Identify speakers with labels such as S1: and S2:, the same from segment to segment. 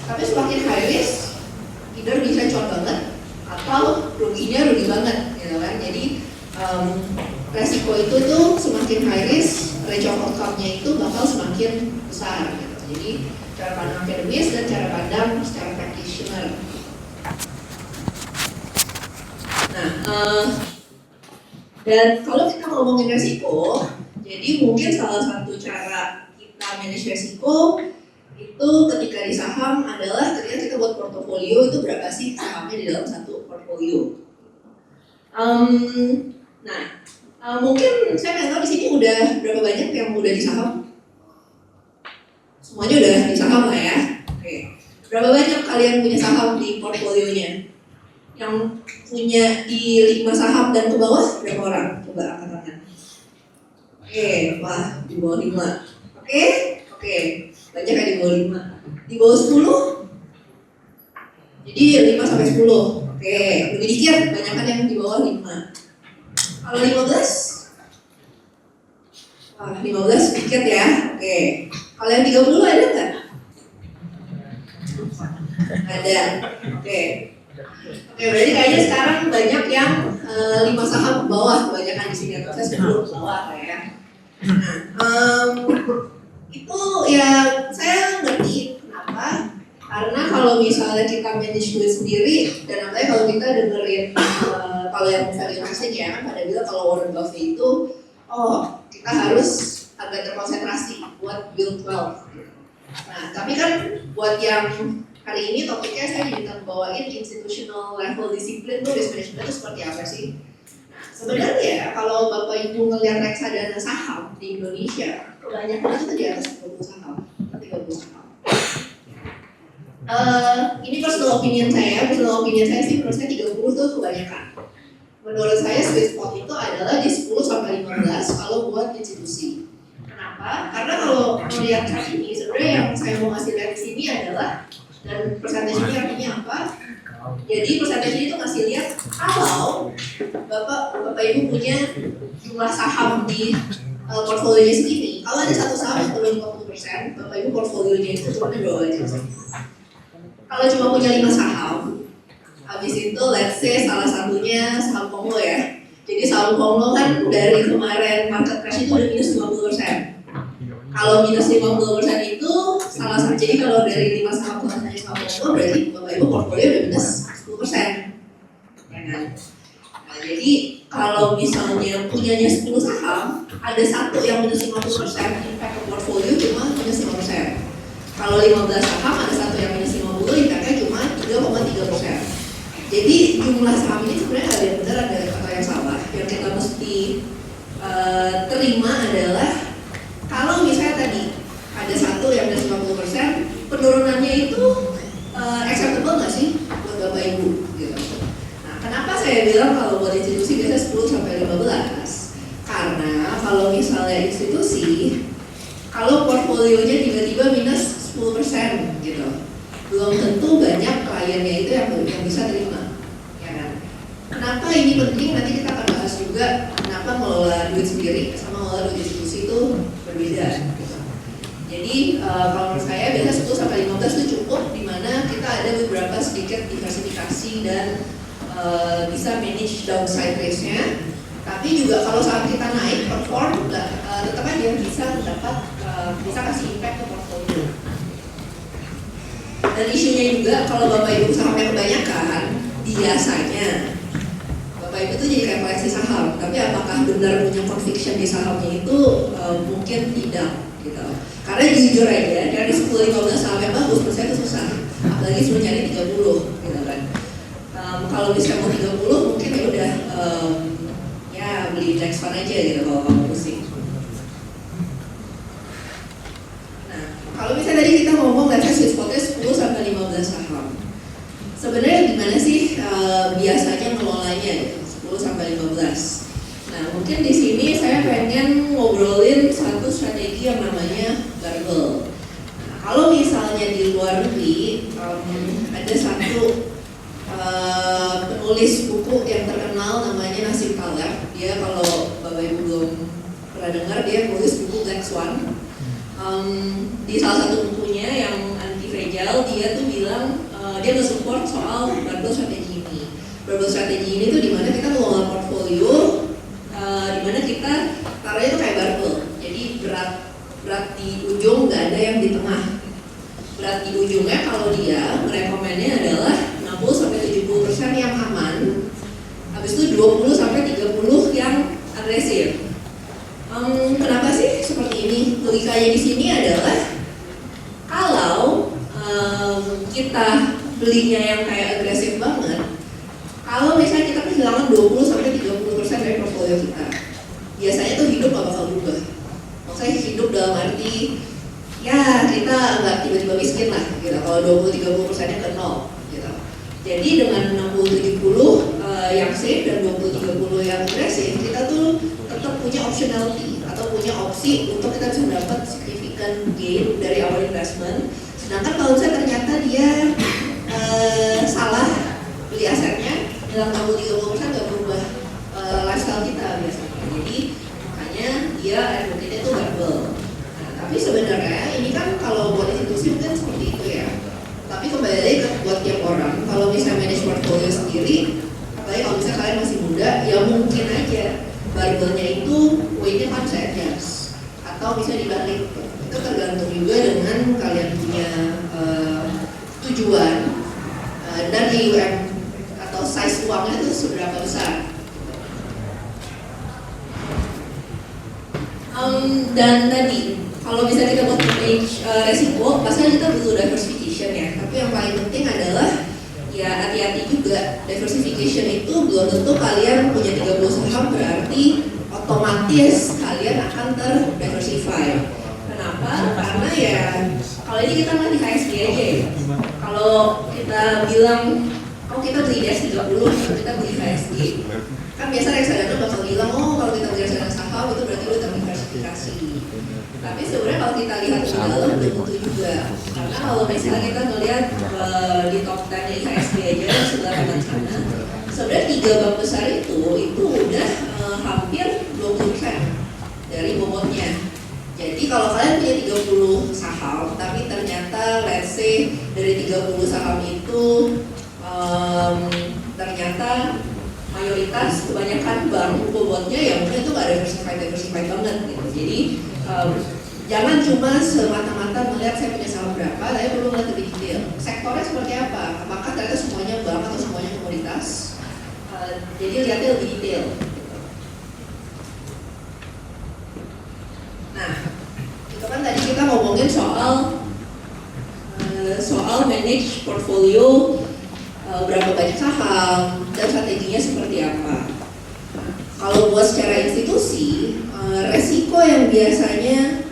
S1: Tapi semakin high risk, either bisa cuan banget atau ruginya rugi banget, gitu kan. Jadi resiko itu tuh semakin high risk, range of outcome-nya itu bakal semakin besar, gitu. Jadi cara pandang akademis dan cara pandang secara practitioner. Nah, dan kalau kita ngomongin resiko, jadi mungkin salah satu cara kita manage resiko itu ketika di saham adalah ketika kita buat portofolio itu berapa sih sahamnya di dalam satu portfolio. Mungkin saya nggak tahu di sini udah berapa banyak yang udah di saham. Semuanya udah di saham lah ya. Oke. Berapa banyak kalian punya saham di portfolionya? Yang punya di 5 saham dan ke bawah berapa orang? Coba angkat tangan. Oke, wah di bawah 5. Oke. Banyak yang di bawah 5. Di bawah 10? Jadi 5 sampai 10. Oke, lebih dikit, banyakan yang di bawah 5. Kalau 15? Wah, 15 sedikit ya. Oke. Kalau yang 30 ada nggak? Ada. Oke, berarti kayaknya sekarang banyak yang 5 saham ke bawah, kebanyakan di sini, atau saya 10 ke bawah ya. Itu ya saya ngerti kenapa. Karena kalau misalnya kita manage duit sendiri, dan apalagi kalau kita dengerin kalau yang value investing ya kan pada bilang kalau Warren Buffett itu, kita harus agak terkonsentrasi buat build wealth. Nah, tapi kan buat yang hari ini topiknya saya minta bawain institutional level disiplin tuh risk management itu seperti apa sih? Nah, sebenarnya kalau Bapak Ibu ngelihat reksadana saham di Indonesia, kebanyakan itu di atas 30 saham, 30 saham. Ini personal opinion saya sih menurut saya 30 tuh kebanyakan. Menurut saya sweet spot itu adalah di 10 sampai 15 kalau buat institusi. Kenapa? Karena kalau melihat chart ini sebenarnya yang saya mau ngasih lihat di sini adalah, dan persentasenya artinya apa? Jadi persentasenya itu ngasih lihat kalau Bapak Ibu punya jumlah saham di portfolionya segini. Kalau ada satu saham yang turun 40%, Bapak Ibu portfolionya itu turunnya berapa aja? Kalau cuma punya 5 saham, habis itu let's say salah satunya saham Kongo ya. Jadi saham Kongo kan dari kemarin market crash itu udah minus 50%. Kalau minus 50% itu salah satu, jadi kalau dari 5 saham kelasnya saham Kongo berarti Bapak Ibu portfolio udah minus 10%. Ya kan? Nah, jadi kalau misalnya punyanya 10 saham, ada satu yang minus 50%, impact ke portfolio cuma minus 5%. Kalau 15 saham, ada satu yang minus 50, impactnya cuma 3,3%. Jadi jumlah saham ini sebenarnya ada yang benar, ada yang salah. Yang kita mesti terima adalah kalau misalnya tadi ada satu yang minus 50%, penurunannya itu acceptable nggak sih buat Bapak Ibu? Gitu. Nah, kenapa saya bilang kalau buat institusi biasanya 10 sampai 15? Karena kalau misalnya institusi, kalau portfolionya tiba-tiba minus 10% gitu, belum tentu banyak kliennya itu yang bisa terima, ya kan? Kenapa ini penting? Nanti kita akan bahas juga kenapa mengelola duit sendiri sama mengelola duit institusi itu berbeda. Gitu. Jadi kalau menurut saya biasanya 10 sampai 15 itu cukup, di mana kita ada beberapa sedikit diversifikasi dan bisa manage downside risk-nya. Tapi juga kalau saat kita naik perform, tetap aja bisa mendapat bisa kasih impact ke portfolio. Dan isunya juga kalau Bapak Ibu sahamnya kebanyakan, biasanya Bapak Ibu tuh jadi kayak koleksi saham. Tapi apakah benar punya conviction di sahamnya itu mungkin tidak gitu. Karena jujur aja dari 10-15 saham yang bagus, menurut saya itu susah. Apalagi suruh nyari 30 gitu kan. Kalau misalnya mau 30 mungkin ya udah ya beli index fund aja gitu kalau kamu pusing. Nah, kalau misalnya tadi kita ngomong sweet spotnya 10 sampai 15 saham. Sebenarnya gimana sih biasanya ngelolanya 10 sampai 15? Nah, mungkin di sini saya pengen ngobrolin satu strategi yang namanya barbell. Nah, kalau misalnya di luar negeri ada satu penulis buku yang terkenal namanya Nassim Taleb. Dia kalau Bapak Ibu belum pernah dengar, dia nulis buku Black Swan. Di salah satu bukunya yang anti fragile, dia tuh dia nge-support soal barbell strategi ini. Barbell strategi ini tuh dimana kita ngelola portfolio, dimana kita taruhnya tuh kayak barbell. Jadi berat di ujung, nggak ada yang di tengah. Berat di ujungnya kalau dia merekomennya adalah 60-70% yang aman, habis itu 20-30 yang agresif. Kenapa sih seperti ini? Logikanya di sini adalah kalau kita belinya yang kayak agresif banget, kalau misalnya kita kehilangan 20-30% dari portfolio kita, biasanya tuh hidup gak bakal berubah. Maksudnya hidup dalam arti ya kita nggak tiba-tiba miskin lah gitu. Kalau 20-30%-nya ke nol gitu. Jadi dengan 60-70 yang safe dan 20-30 yang agresif, kita tuh tetap punya optionality atau punya opsi untuk kita bisa mendapat significant gain dari our investment. Sedangkan kalau misalnya ternyata dia salah beli asetnya, dalam 60-30% nggak berubah lifestyle kita biasanya. Jadi makanya dia advocate itu barbell. Nah, tapi sebenarnya ini kan kalau buat institusi mungkin seperti itu ya. Tapi kembali lagi buat tiap orang, kalau misalnya manage portfolio sendiri, apalagi kalau misalnya kalian masih muda, ya mungkin aja barbellnya itu weight-nya kan bisa adjust atau bisa dibalik. Itu tergantung juga dengan kalian punya tujuan dan AUM atau size uangnya itu seberapa besar. Dan tadi kalau bisa kita buat manage resiko, pastinya kita butuh diversification ya. Tapi yang paling penting adalah ya hati-hati juga. Diversification itu belum tentu kalian punya 30 saham berarti otomatis kalian akan terdiversify. Kenapa? Karena ya kalau ini kita nggak di HSG aja ya. Kalau kita bilang kita beli DAX 30, kalau kita beli HSG, kan biasa reksadana bakal bilang kalau kita beli reksadana saham itu berarti udah terdiversifikasi. Tapi sebenarnya kalau kita lihat ke dalam belum tentu juga. Karena kalau misalnya kita melihat di top 10 di HSG aja yang sebelah kanan sana, sebenarnya 3 bank besar itu udah hampir 20% dari bobotnya. Jadi kalau kalian punya 30 saham, tapi ternyata let's say dari 30 saham itu ternyata mayoritas kebanyakan bank bobotnya ya mungkin itu nggak diversified banget gitu. Jadi jangan cuma semata-mata melihat saya punya saham berapa, tapi perlu melihat lebih detail. Sektornya seperti apa? Apakah ternyata semuanya bank atau semuanya komoditas? Jadi lihatnya lebih detail. Nah, itu kan tadi kita ngomongin soal manage portfolio, berapa banyak saham dan strateginya seperti apa. Kalau buat secara institusi, resiko yang biasanya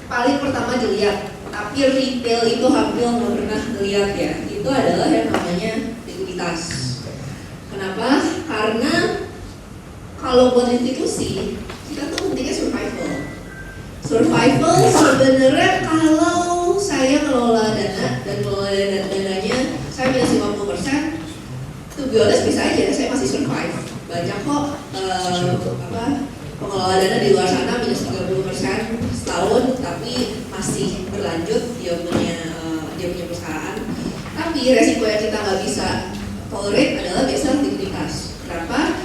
S1: paling pertama dilihat, tapi retail itu hampir nggak pernah dilihat ya, itu adalah yang namanya likuiditas. Kenapa? Karena kalau buat institusi, kita tuh pentingnya survival. Survival sebenarnya kalau saya ngelola dana dan ngelola dananya saya minus 50%, to be honest bisa aja saya masih survive. Banyak kok pengelola dana di luar sana minus 30% setahun tapi masih berlanjut dia punya perusahaan. Tapi resiko yang kita nggak bisa tolerate adalah biasa likuiditas. Kenapa?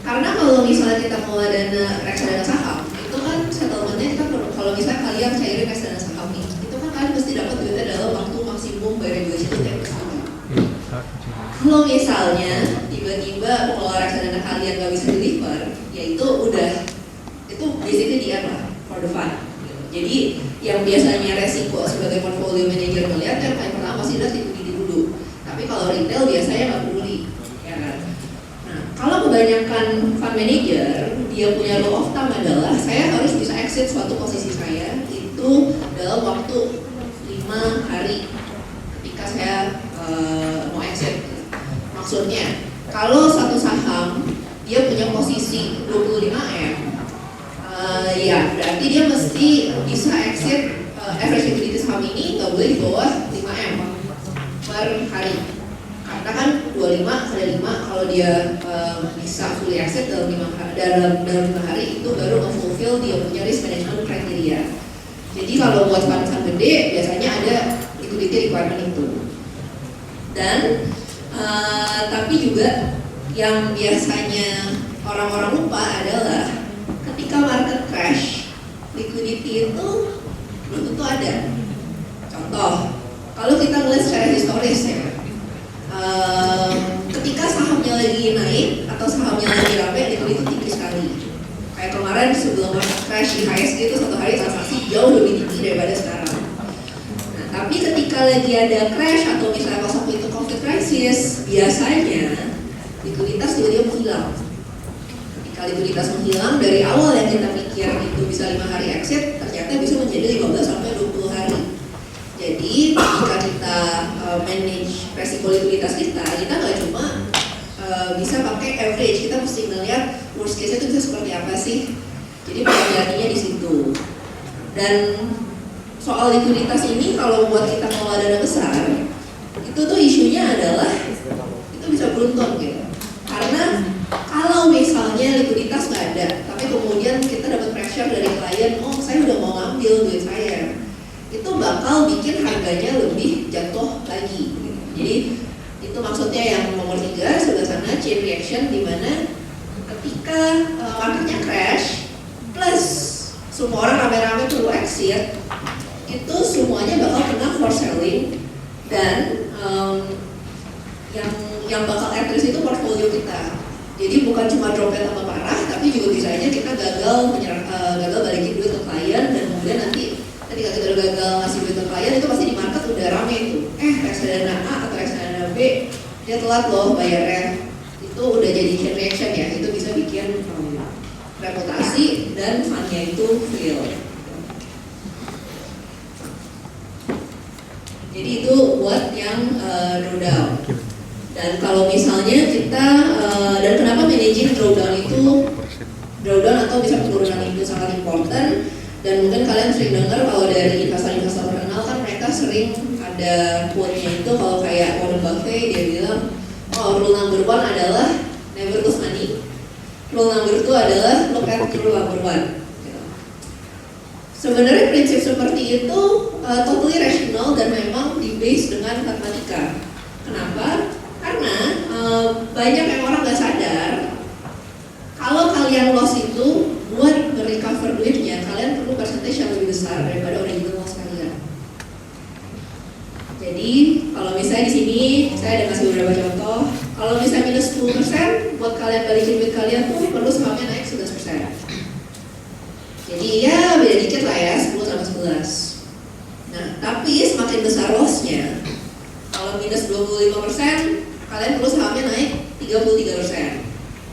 S1: Karena kalau misalnya kita mengelola dana reksadana saham, itu kan settlementnya kita kalau misalnya kalian cairin reksadana saham itu kan kalian pasti dapat duitnya dalam waktu maksimum by regulation yang bersama. Kalau misalnya tiba-tiba pengelola reksadana kalian nggak bisa deliver, ya itu basically the end lah for the fun. Jadi yang biasanya resiko sebagai portfolio manager melihat yang paling pertama pasti adalah liquidity dulu. Tapi kalau retail biasanya nggak peduli, ya kan? Nah, kalau kebanyakan fund manager dia punya law of thumb adalah saya harus bisa exit suatu posisi saya itu dalam waktu 5 hari ketika saya mau exit. Maksudnya kalau satu saham dia punya posisi 25M, ya berarti dia mesti bisa exit average liquidity saham ini nggak boleh di bawah 5M per hari. Karena kan 25 kali 5 kalau dia bisa fully exit dalam 5 hari itu baru nge-fulfill dia punya risk management criteria. Jadi kalau buat fund gede biasanya ada liquidity requirement itu. Dan tapi juga yang biasanya orang-orang lupa adalah ketika market crash, liquidity itu belum tentu ada. Contoh, kalau kita melihat secara historis ya, ketika sahamnya lagi naik atau sahamnya lagi rame, liquidity tinggi sekali. Kayak kemarin sebelum market crash di HSG itu satu hari transaksi jauh lebih tinggi daripada sekarang. Nah, tapi ketika lagi ada crash atau misalnya pas waktu itu COVID crisis, biasanya likuiditas tiba-tiba menghilang. Ketika likuiditas menghilang, dari awal yang kita pikir itu bisa 5 hari exit, ternyata bisa menjadi 15 sampai 20 hari. Jadi ketika kita manage resiko likuiditas kita nggak cuma bisa pakai average, kita mesti melihat worst case itu bisa seperti apa sih. Jadi perhatiannya di situ. Dan soal likuiditas ini kalau buat kita mengelola dana besar, itu tuh isunya adalah itu bisa beruntung gitu. Karena kalau misalnya likuiditas nggak ada, tapi kemudian kita dapat pressure dari klien, oh saya udah mau ngambil duit saya, itu bakal bikin harganya lebih jatuh lagi. Gitu. Jadi itu maksudnya yang nomor 3 sebelah sana chain reaction, di mana ketika marketnya crash plus semua orang rame-rame perlu exit, itu semuanya bakal kena for selling dan yang bakal at risk itu portfolio kita. Jadi bukan cuma dropnya tambah parah, tapi juga bisa aja kita gagal balikin duit ke klien, dan kemudian nanti ketika kita udah gagal ngasih duit ke klien, itu pasti di market udah rame itu. Reksadana A atau reksadana B dia telat loh bayarnya. Itu udah jadi chain reaction ya, itu bisa bikin reputasi dan fundnya itu fail. Jadi itu buat yang drawdown. Dan kalau misalnya kita dan kenapa managing drawdown atau bisa penurunan itu sangat important. Dan mungkin kalian sering dengar kalau dari investor-investor terkenal kan mereka sering ada quote-nya itu, kalau kayak Warren Buffett dia bilang, oh rule number 1 adalah never lose money, rule number 2 adalah look at rule number 1. Sebenarnya prinsip seperti itu totally rational dan memang di-base dengan matematika. Kenapa? Karena banyak yang orang nggak sadar kalau kalian loss itu buat merecover duitnya, kalian perlu percentage yang lebih besar daripada original loss kalian. Jadi kalau misalnya di sini saya ada kasih beberapa contoh. Kalau misalnya minus 10%, buat kalian balikin duit kalian tuh perlu sahamnya naik 11%. Jadi ya beda dikit lah ya, 10 sama 11. Nah tapi semakin besar lossnya, kalau minus 25%, kalian perlu sahamnya naik 33%.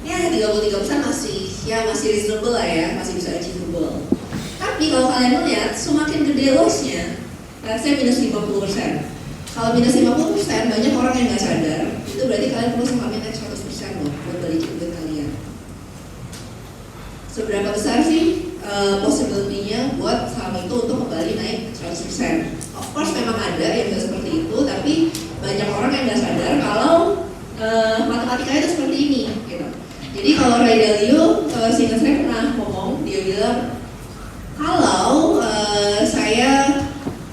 S1: Ya 33% masih reasonable lah ya, masih bisa achievable. Tapi kalau kalian melihat semakin gede lossnya, saya minus 50%. Kalau minus 50%, banyak orang yang nggak sadar, itu berarti kalian perlu sahamnya naik 100% loh buat balikin duit kalian. Seberapa besar sih possibility-nya buat saham itu untuk kembali naik 100%? Of course memang ada yang bisa seperti itu, tapi banyak orang yang nggak sadar kalau matematikanya itu seperti ini gitu. Jadi kalau Ray Dalio, seingat saya pernah ngomong, dia bilang kalau saya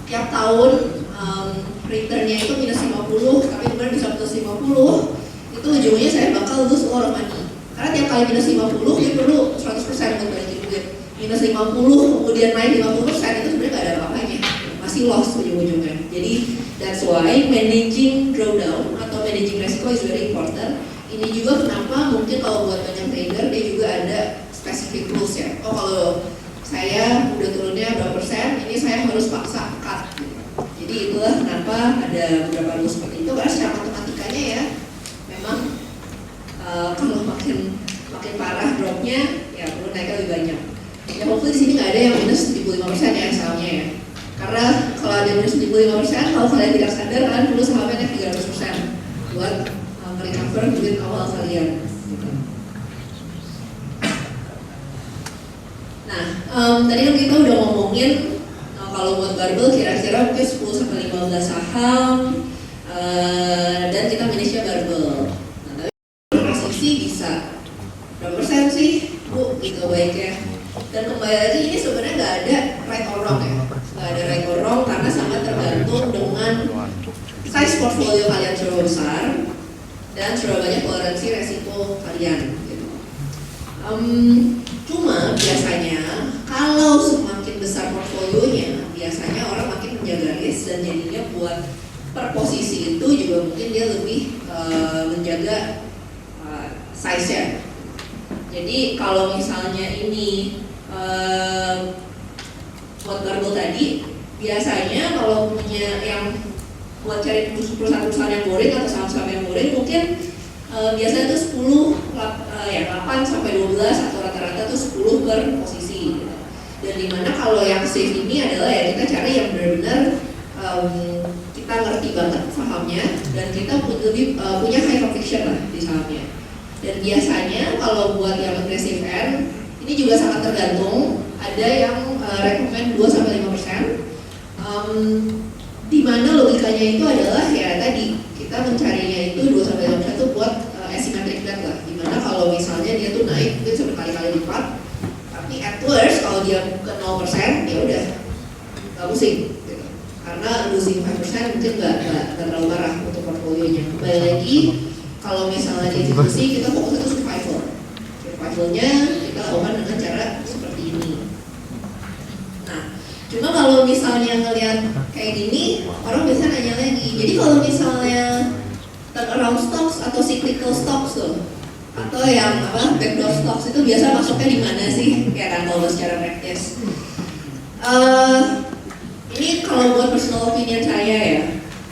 S1: tiap tahun returnnya itu minus 50, tapi kemudian bisa plus 50, itu ujungnya saya bakal lose a lot of money. Karena tiap kali minus 50, dia perlu 100% untuk balikin duit. Minus 50, kemudian naik 50%, itu sebenarnya nggak ada apa-apanya, masih loss ujung-ujungnya. Jadi that's why managing drawdown atau managing resiko is very important. Ini juga kenapa mungkin kalau buat banyak trader dia juga ada specific rules ya. Oh kalau saya udah turunnya berapa persen, ini saya harus paksa cut. Jadi itulah kenapa ada beberapa rules seperti itu. Karena secara matematikanya ya, memang kalau makin parah dropnya, ya perlu naiknya lebih banyak. Ya hopefully di sini nggak ada yang minus 75% ya sahamnya ya. Karena kalau ada minus 75%, kalau kalian tidak sadar, kalian perlu sahamnya naik 300% buat merecover duit awal kalian. Nah, tadi kan kita udah ngomongin kalau buat barbell kira-kira mungkin 10-15 saham dan kita manage-nya barbell. Nah, tapi posisi bisa berapa persen sih, Bu, gitu baiknya. Dan kembali lagi ini sebenarnya nggak ada right or wrong ya, nggak ada right or wrong karena sangat tergantung dengan size portfolio kalian seberapa besar dan seberapa banyak toleransi resiko kalian. Gitu. Cuma biasanya kalau semakin besar portfolionya, biasanya orang makin menjaga risk dan jadinya buat per posisi itu juga mungkin dia lebih menjaga size-nya. Jadi kalau misalnya ini buat barbel tadi, biasanya kalau punya yang buat cari perusahaan-perusahaan yang boring atau saham-saham yang boring mungkin biasanya itu 8 sampai 12 atau rata-rata tuh 10 per posisi. Dan dimana kalau yang safe ini adalah ya kita cari yang benar-benar kita ngerti banget sahamnya dan kita punya high conviction lah di sahamnya. Dan biasanya kalau buat yang aggressive end ini juga sangat tergantung. Ada yang recommend 2-5%. Di mana logikanya itu adalah ya tadi kita mencarinya itu 2-5% buat asymmetric bet lah. Dimana kalau misalnya dia tuh naik mungkin berkali-kali lipat, tapi at worst kalau dia ke 0% ya udah nggak pusing. Gitu. Karena losing 5% mungkin nggak terlalu parah untuk portfolionya. Kembali lagi kalau misalnya di institusi kita fokus itu survival. Survivalnya kita lakukan dengan cara seperti ini. Cuma kalau misalnya ngelihat kayak gini, orang biasa nanya lagi. Jadi kalau misalnya turnaround stocks atau cyclical stocks tuh, atau yang backdoor stocks itu biasa masuknya di mana sih? Kayak kan kalau secara praktis. Ini kalau buat personal opinion saya ya,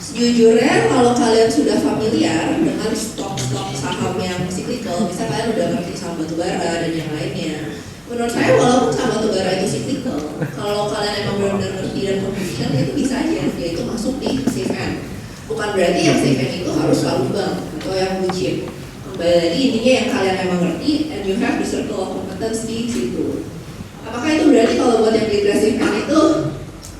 S1: sejujurnya kalau kalian sudah familiar dengan stok-stok saham yang cyclical, misalnya kalian udah ngerti saham batubara dan yang lainnya. Menurut saya walaupun saham batubara itu cyclical, kalau kalian emang benar-benar ngerti dan conviction itu bisa aja dia itu masuk di safe end. Bukan berarti yang safe end itu harus selalu bank atau yang blue chip. Kembali lagi intinya yang kalian emang ngerti and you have the circle of competence di situ. Apakah itu berarti kalau buat yang di aggressive end itu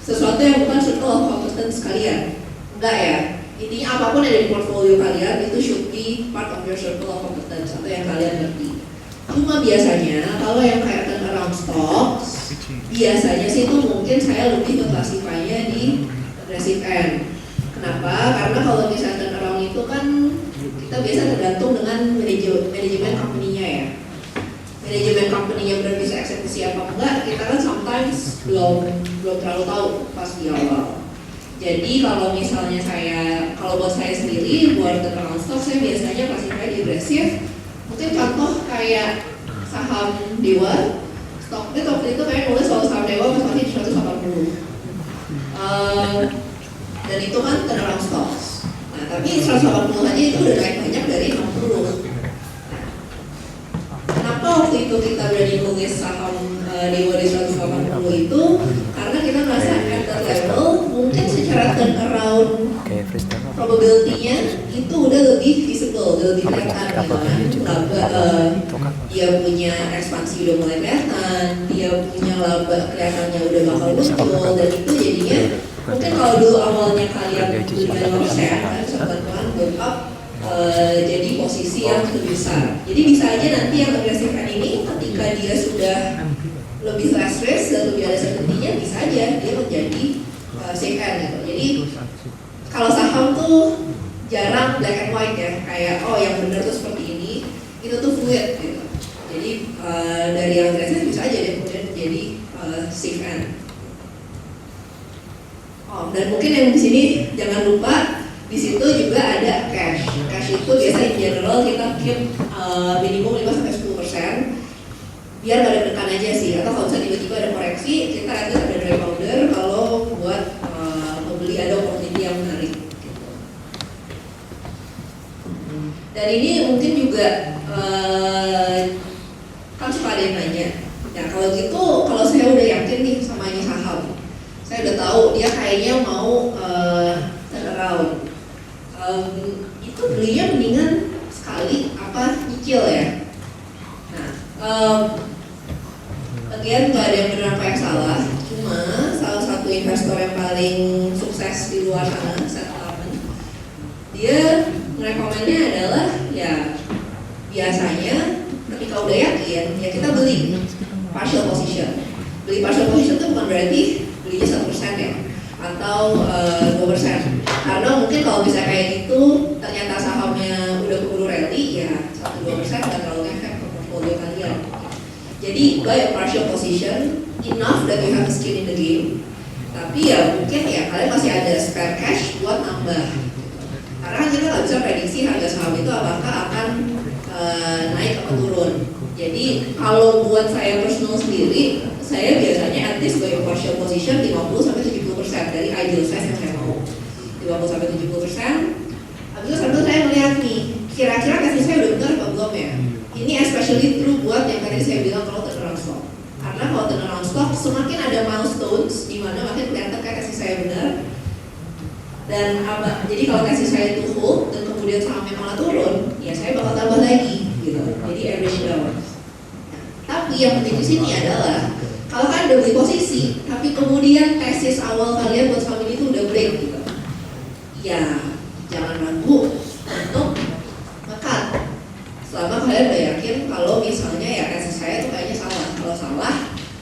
S1: sesuatu yang bukan circle of competence kalian? Enggak ya. Intinya apapun yang ada di portfolio kalian itu should be part of your circle of competence atau yang kalian ngerti. Cuma biasanya kalau yang kayak turnaround stocks, biasanya sih itu mungkin saya lebih mengklasifikasinya di aggressive end. Kenapa? Karena kalau misalnya turnaround itu kan kita biasa tergantung dengan manajemen company-nya ya. Manajemen company-nya benar bisa eksekusi apa enggak, kita kan sometimes belum terlalu tahu pas di awal. Jadi kalau misalnya kalau buat saya sendiri buat turnaround stock saya biasanya klasifikasi di aggressive. Mungkin contoh kayak saham Dewa, stoknya waktu itu kayak nulis soal saham Dewa masih di 180. Dan itu kan turnaround stocks. Nah tapi 180 aja itu udah naik banyak dari 60. Kenapa waktu itu kita berani nulis saham Dewa di 180 itu? Karena kita merasa at that level mungkin secara turnaround probability-nya itu udah lebih visible, udah lebih kelihatan dia punya ekspansi udah mulai kelihatan, dia punya laba kelihatannya udah bakal muncul dan itu jadinya mungkin kalau dulu awalnya kalian beli 5% kan bisa pelan-pelan build up jadi posisi yang lebih besar. Jadi bisa aja nanti yang agresifkan ini ketika dia sudah lebih less risk dan lebih ada certainty-nya bisa aja dia menjadi safe end gitu. Jadi kalau saham tuh jarang black and white ya, kayak oh yang benar tuh seperti ini, itu tuh fluid gitu. Jadi dari yang agresif bisa aja dia kemudian menjadi safe end. Oh, dan mungkin yang di sini jangan lupa di situ juga ada cash. Cash itu biasa in general kita keep minimum 5-10%. Biar gak deg-degan aja sih, atau kalau misalnya tiba-tiba ada koreksi, kita ada dry powder kalau buat membeli ada opportunity yang menarik gitu. Dan ini mungkin juga kan suka ada yang nanya, ya kalau gitu, kalau saya udah yakin nih sama ini saham, saya udah tahu dia kayaknya mau turnaround, itu belinya mendingan sekali apa nyicil ya. Lagian nggak ada yang benar apa yang salah, cuma salah satu investor yang paling sukses di luar sana, Seth Klarman, dia merekomennya adalah ya biasanya ketika udah yakin ya kita beli partial position. Beli partial position itu bukan berarti belinya 1% ya, atau 2%. Karena mungkin kalau bisa kayak gitu ternyata sahamnya udah keburu rally, ya 1-2% nggak terlalu efek ke portfolio kalian. Jadi buy a partial position enough that you have a skin in the game. Tapi ya mungkin ya kalian masih ada spare cash buat nambah. Karena kita nggak bisa prediksi harga saham itu apakah akan naik atau turun. Jadi kalau buat saya personal sendiri, saya biasanya at least buy a partial position 50-70% dari ideal size yang saya mau. 50-70%. Habis itu sambil saya melihat nih, kira-kira kasih saya udah benar apa belum ya? Ini especially true buat yang tadi saya bilang kalau turnaround stock. Karena kalau turnaround stock semakin ada milestones di mana makin kelihatan kayak kasih saya benar. Dan jadi kalau kasih saya itu hold dan kemudian sahamnya malah turun, ya saya bakal tambah lagi gitu. Jadi average down. Tapi yang penting di sini adalah kalau kalian udah beli posisi, tapi kemudian tesis awal kalian buat saham ini tuh udah break gitu, ya jangan ragu untuk makan. Selama kalian udah yakin kalau misalnya ya tesis saya tuh kayaknya salah. Kalau salah,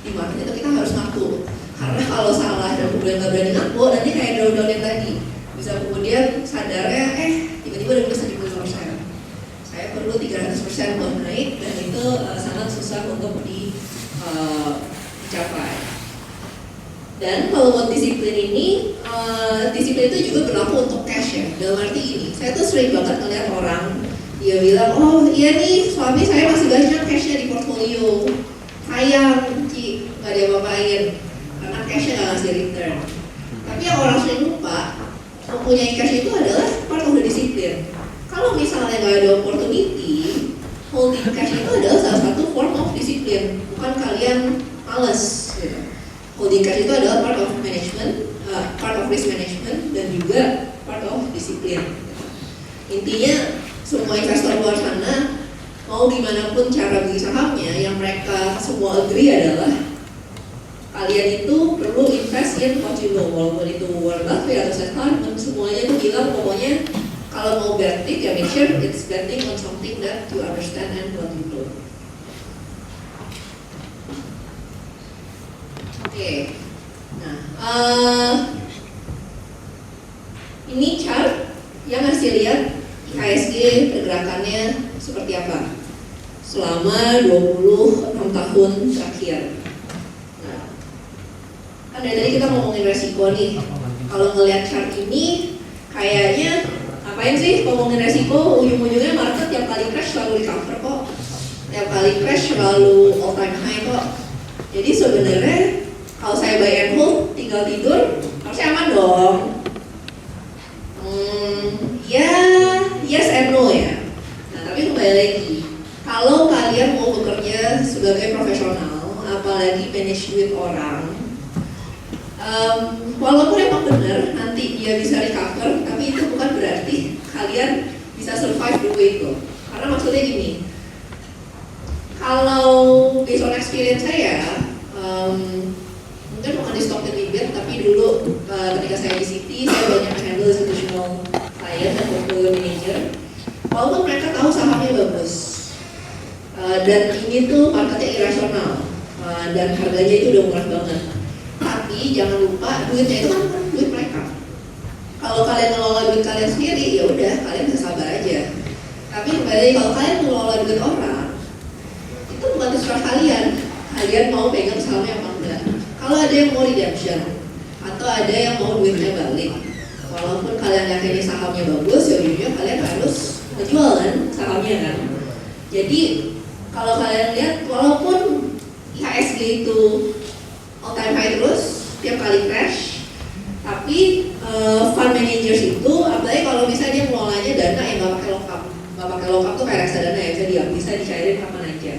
S1: di market itu kita harus ngaku. Karena kalau salah dan kemudian nggak berani ngaku, nanti kayak down yang tadi. Bisa kemudian sadarnya, tiba-tiba udah bisa 70%. Saya perlu 300% buat naik dan itu sangat susah untuk dicapai. Dan kalau buat disiplin ini, disiplin itu juga berlaku untuk cash ya. Dalam arti ini, saya tuh sering banget ngeliat orang dia bilang, oh iya nih suami saya masih banyak cashnya di portfolio, sayang Ci, nggak ada apa-apain karena cashnya nggak ngasih return. Tapi yang orang sering lupa, mempunyai cash itu adalah part of the disiplin. Kalau misalnya nggak ada opportunity, holding cash itu adalah salah satu form of disiplin, bukan kalian males gitu. Holding cash itu adalah part of management, part of risk management, dan juga part of disiplin. Intinya semua investor luar sana mau gimana pun cara beli sahamnya, yang mereka semua agree adalah kalian itu perlu invest in what you know. Walaupun itu Warren Buffett atau Seth Klarman, semuanya itu bilang pokoknya kalau mau betting ya make sure it's betting on something that you understand and what you know. Oke. Nah, ini chart yang ngasih lihat IHSG pergerakannya seperti apa selama 26 tahun terakhir. Nah, kan dari tadi kita ngomongin resiko nih. Kalau ngelihat chart ini, kayaknya ngapain sih ngomongin resiko? Ujung-ujungnya market tiap kali crash selalu recover kok. Tiap kali crash selalu all time high kok. Jadi sebenarnya kalau saya buy and hold, tinggal tidur, harusnya aman dong. Ya, yes and no ya. Nah, tapi kembali lagi, kalau kalian mau bekerja sebagai profesional, apalagi manage duit orang, walaupun emang benar nanti dia bisa recover, tapi itu bukan berarti kalian bisa survive dulu itu. Karena maksudnya gini, kalau based on experience saya, mungkin bukan di stock and bid, tapi dulu ketika saya di Citi, saya banyak handle institutional client dan portfolio manager. Walaupun mereka tahu sahamnya bagus, dan ini tuh marketnya irasional, dan harganya itu udah murah banget. Tapi jangan lupa duitnya itu kan duit mereka. Kalau kalian ngelola duit kalian sendiri, ya udah kalian bisa sabar aja. Tapi kembali kalau kalian ngelola duit orang, itu bukan terserah kalian. Kalian mau pegang sahamnya apa enggak? Kalau ada yang mau redemption atau ada yang mau duitnya balik, walaupun kalian yakin sahamnya bagus, ya ujungnya kalian harus menjual kan sahamnya kan. Jadi kalau kalian lihat, walaupun IHSG itu all time high terus tiap kali crash, tapi fund managers itu, apalagi kalau misalnya dia mengelolanya dana yang nggak pakai lockup tuh kayak reksadana ya, bisa dicairin kapan aja.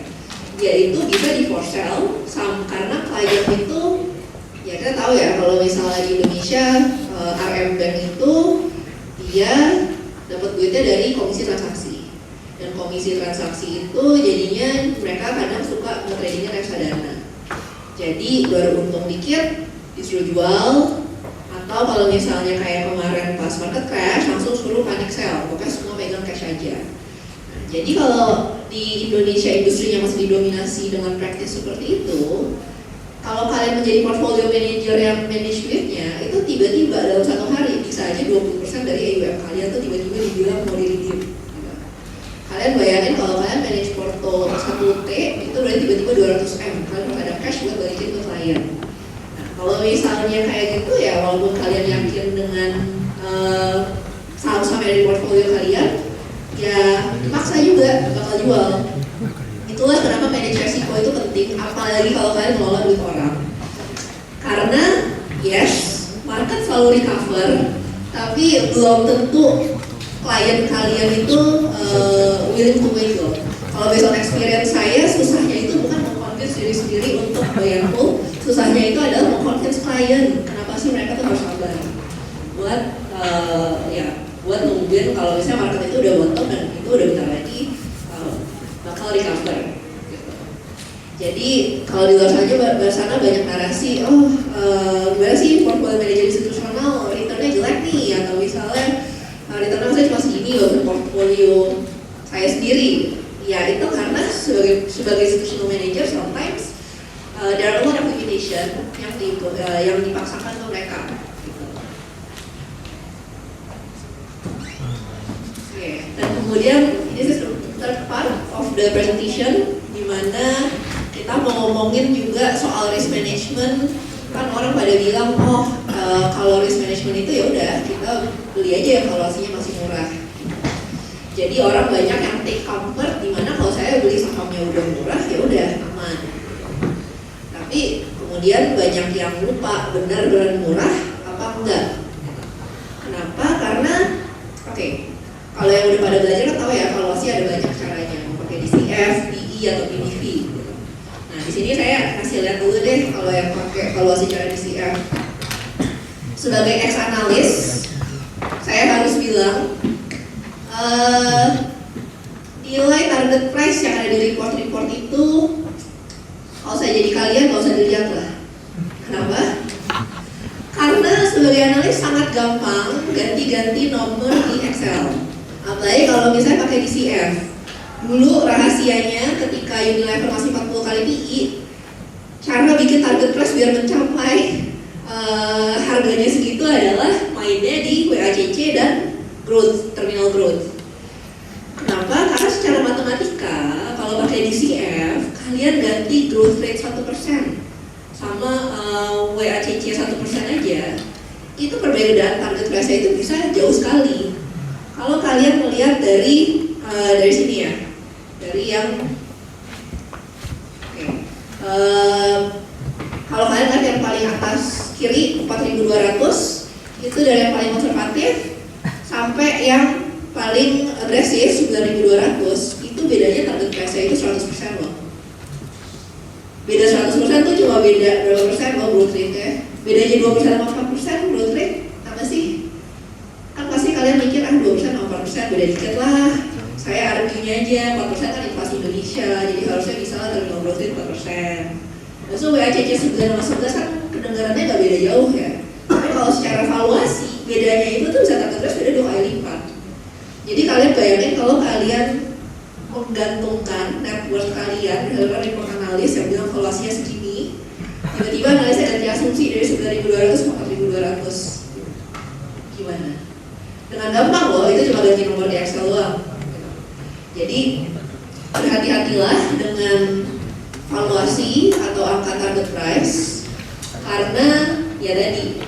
S1: Dia itu bisa di for sale, karena klien itu ya kita tahu ya kalau misalnya di Indonesia RM Bank itu dia dapat duitnya dari komisi transaksi, dan komisi transaksi itu jadinya mereka kadang suka nge-tradingnya reksadana. Jadi baru untung dikit disuruh jual, atau kalau misalnya kayak kemarin pas market crash langsung suruh panic sell, pokoknya semua pegang cash aja. Nah, jadi kalau di Indonesia industrinya masih didominasi dengan praktis seperti itu, Kalau kalian menjadi portfolio manager yang manage duitnya, itu tiba-tiba dalam satu hari bisa aja 20% dari AUM kalian tuh tiba-tiba dibilang mau di-redeem. Kalian bayangin kalau kalian manage porto 1T, itu berarti tiba-tiba 200M. Kalian ada cash buat balikin ke klien. Nah, kalau misalnya kayak gitu ya, walaupun kalian yakin dengan saham-saham dari portfolio kalian, ya paksa juga bakal jual. Itulah kenapa manage resiko itu penting, apalagi kalau kalian mengelola duit orang. Karena yes, market selalu recover, tapi belum tentu klien kalian itu willing to wait loh. Kalau based on experience saya, susahnya itu bukan meng-convince diri sendiri untuk bayar full, susahnya itu adalah meng-convince klien. Kenapa sih mereka tuh harus sabar? Buat nungguin kalau misalnya market itu udah bottom dan itu udah bentar lagi bakal recover. Gitu. Jadi kalau di luar sana banyak narasi, gimana sih portfolio manager institusional returnnya jelek nih, atau misalnya returnnya saya cuma segini loh untuk portfolio saya sendiri. Ya itu karena sebagai institutional manager sometimes there are a lot of limitation yang dipaksakan ke mereka. Dan kemudian this is the third part of the presentation, di mana kita mau ngomongin juga soal risk management. Kan orang pada bilang, kalau risk management itu ya udah kita beli aja yang valuasinya masih murah. Jadi orang banyak yang take comfort, di mana kalau saya beli sahamnya udah murah ya udah aman. Tapi kemudian banyak yang lupa benar-benar murah apa enggak. Kenapa? Karena kalau yang udah pada belajar kan tahu ya, valuasi ada banyak caranya, mau pakai DCF, PE atau PBV. Nah di sini saya kasih lihat dulu deh kalau yang pakai valuasi cara DCF. Sebagai ex-analis, saya harus bilang nilai target price yang ada di report-report itu, kalau saya jadi kalian nggak usah dilihat lah. Kenapa? Karena sebagai analis sangat gampang ganti-ganti nomor di Excel. Apalagi kalau misalnya pakai DCF. Dulu rahasianya ketika Unilever masih 40 kali PI, cara bikin target price biar mencapai harganya segitu adalah mainnya di WACC dan growth, terminal growth. Kenapa? Karena secara matematika kalau pakai DCF, kalian ganti growth rate 1% sama WACC 1% aja, itu perbedaan target price itu bisa jauh sekali. Kalau kalian melihat dari sini ya, dari yang kalau kalian lihat yang paling atas kiri 4.200, itu dari yang paling konservatif sampai yang paling agresif 9.200, itu bedanya target price itu 100% loh. Beda 100% tuh cuma beda berapa persen loh growth rate-nya. Bedanya 2% sama 4% growth rate apa sih? Kan pasti kalian mikir 2% sama 4% beda dikit lah. Saya artinya aja 4% kan inflasi Indonesia, jadi harusnya bisa lah terminal growth rate 4%. Terus WACC 9 sama 11 kan kedengarannya nggak beda jauh ya. Tapi kalau secara valuasi, bedanya itu tuh bisa target price beda 2 kali lipat. Jadi kalian bayangin kalau kalian menggantungkan net worth kalian dalam report analis yang bilang valuasinya segini, tiba-tiba analisnya ganti asumsi dari 9.200 ke 4.200, gimana? Dengan gampang loh, itu cuma ganti nomor di Excel doang. Jadi berhati-hatilah dengan valuasi atau angka target price, karena ya tadi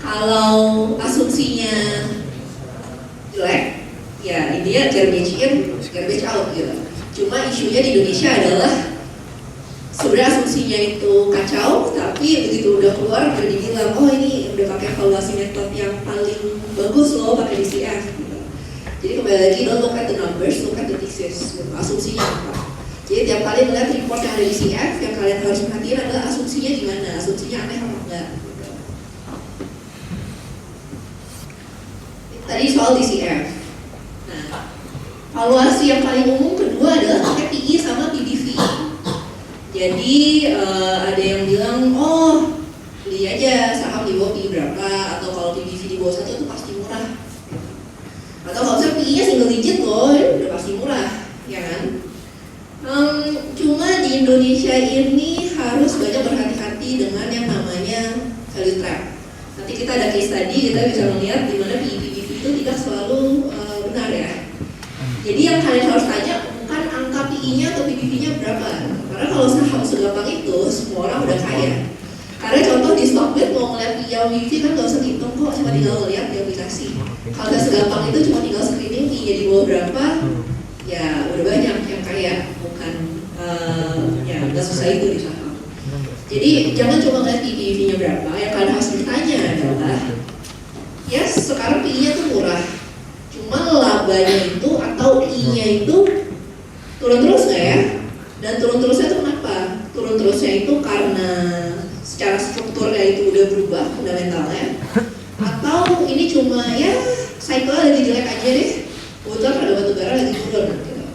S1: kalau asumsinya jelek, ya intinya garbage in, garbage out gitu. Cuma isunya di Indonesia adalah sebenarnya asumsinya itu kacau, tapi begitu udah keluar udah dibilang, ini udah pakai valuasi metode yang paling bagus loh, pakai DCF gitu. Jadi kembali lagi, don't look at the numbers, look at the thesis gitu. Asumsinya apa. Jadi tiap kali melihat report yang ada di DCF, yang kalian harus perhatiin adalah asumsinya gimana, asumsinya aneh apa enggak gitu. Tadi soal DCF. Nah, valuasi yang paling umum kedua adalah pakai PI sama PBV. Jadi ada yang bilang, beli aja saham di bawah PI berapa, atau kalau PBV di bawah 1 itu pasti murah. Atau kalau misalnya PI-nya single digit loh, udah pasti murah, ya kan? Cuma di Indonesia ini harus banyak berhati-hati dilengkapi dengan yang namanya value trap. Nanti kita ada case study, kita bisa melihat di mana PE/PBV itu tidak selalu benar ya. Jadi yang kalian harus tanya bukan angka PE-nya atau PBV-nya berapa. Karena kalau saham segampang itu, semua orang udah kaya. Karena contoh di Stockbit mau ngeliat PE atau PBV kan gak usah ngitung kok, cuma tinggal ngeliat di aplikasi. Kalau udah segampang itu cuma tinggal screening PE-nya di bawah berapa, ya udah banyak yang kaya, bukan ya gak susah itu di saham. Jadi jangan cuma ngeliat PBV-nya berapa, yang kalian harus bertanya adalah, yes sekarang PE-nya tuh murah, cuma labanya itu atau I-nya itu turun terus nggak ya? Dan turun terusnya itu kenapa? Turun terusnya itu karena secara strukturnya itu udah berubah fundamentalnya, atau ini cuma ya cycle lagi jelek aja deh, kebetulan ada batu bara lagi turun gitu.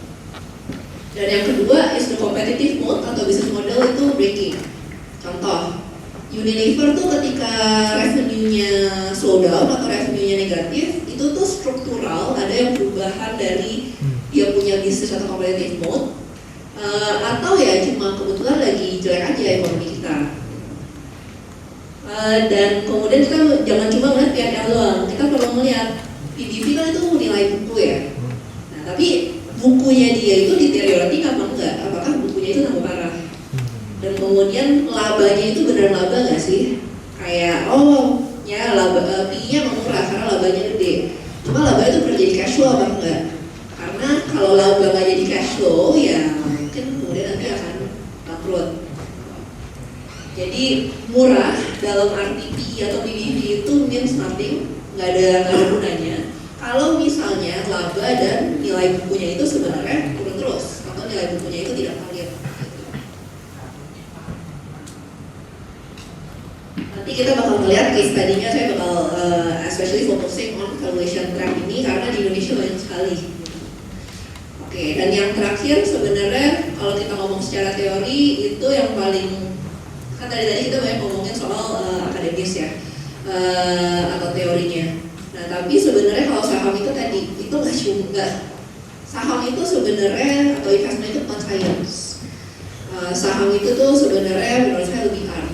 S1: Dan yang kedua is the competitive mode atau business model itu breaking. Contoh, Unilever tuh ketika revenue-nya slow down atau revenue-nya negatif, itu tuh struktural, ada yang perubahan dari dia punya bisnis atau competitive mode, atau ya cuma kebetulan lagi jelek aja ekonomi kita. Dan kemudian kita jangan cuma ngeliat P&L doang, kita perlu melihat PBV kan itu nilai buku ya. Nah tapi bukunya dia itu deteriorating apa enggak? Apakah bukunya itu tambah parah? Dan kemudian labanya itu benar laba nggak sih? Kayak ya laba PI-nya murah karena labanya gede. Cuma laba itu pernah jadi cash flow apa enggak? Karena kalau laba nggak jadi cash flow ya mungkin kemudian nanti akan bangkrut. Jadi murah dalam arti PI atau PBV itu means nothing, nggak ada gunanya. Kalau misalnya laba dan nilai bukunya itu sebenarnya turun terus atau nilai bukunya itu tidak valid. Nanti kita bakal melihat case study-nya, saya bakal especially focusing on valuation trap ini karena di Indonesia banyak sekali. Oke, dan yang terakhir sebenarnya kalau kita ngomong secara teori itu yang paling, kan tadi kita banyak ngomongin soal akademis ya, atau teorinya. Nah tapi sebenarnya kalau saham itu tadi, itu nggak saham itu sebenarnya atau investment itu bukan science. Saham itu tuh sebenarnya menurut saya lebih art.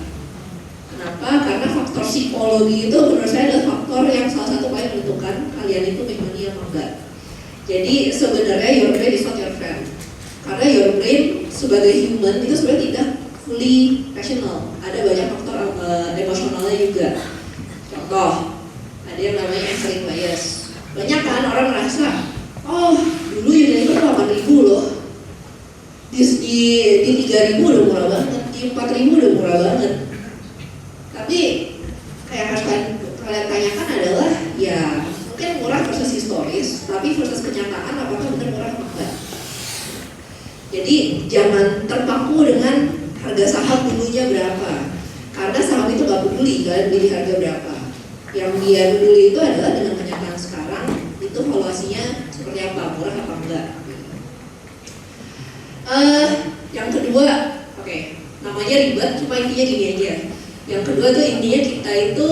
S1: Kenapa? Karena faktor psikologi itu menurut saya adalah faktor yang salah satu paling menentukan kalian itu make money apa enggak. Jadi sebenarnya your brain is not your friend. Karena your brain sebagai human itu sebenarnya tidak fully rational. Ada banyak faktor emosionalnya juga. Contoh, ada yang namanya anchoring bias. Banyak kan orang merasa, dulu Unilever 8.000 loh, di 3.000 udah murah banget, di 4.000 udah murah banget. Tapi kayak harus kalian tanyakan adalah ya mungkin murah versus historis, tapi versus kenyataan apakah benar murah atau enggak. Jadi jangan terpaku dengan harga saham dulunya berapa, karena saham itu gak peduli kan beli harga berapa. Yang dia peduli itu adalah dengan kenyataan sekarang itu valuasinya seperti apa, murah apa enggak. Yang kedua, namanya ribet, cuma intinya gini aja. Yang kedua tuh intinya kita itu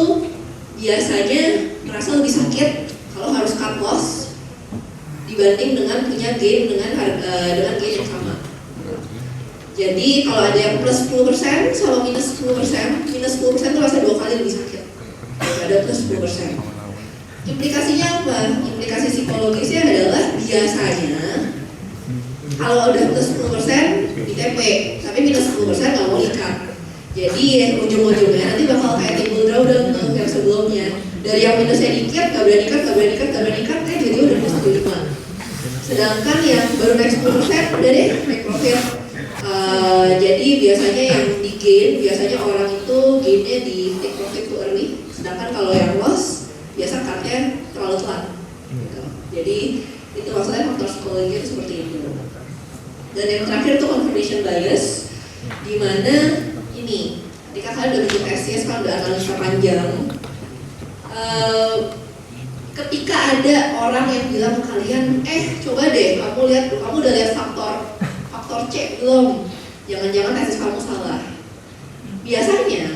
S1: biasanya merasa lebih sakit kalau harus cut loss dibanding dengan punya gain dengan gain yang sama. Jadi kalau ada yang plus 10% sama minus 10%, minus 10% itu rasa 2 kali lebih sakit daripada plus 10%. Implikasinya apa? Implikasi psikologisnya adalah biasanya kalau udah plus 10% di TP, tapi minus 10% nggak mau ikat. Jadi ujung-ujungnya nanti bakal kayak timbul drawdown yang sebelumnya. Dari yang minusnya dikit, gak berani ikat, jadi udah minus 75. Sedangkan yang baru naik 10% udah deh naik profit. Jadi biasanya yang di gain, biasanya orang itu gainnya di take profit too early. Sedangkan kalau yang loss, biasa cutnya terlalu telat. Gitu. Jadi itu maksudnya faktor psikologi itu seperti itu. Dan yang terakhir itu confirmation bias, di mana ini, ketika kalian udah bikin tesis, kan udah analisa panjang, ketika ada orang yang bilang ke kalian, coba deh, kamu udah lihat faktor C belum? Jangan-jangan tesis kamu salah. Biasanya,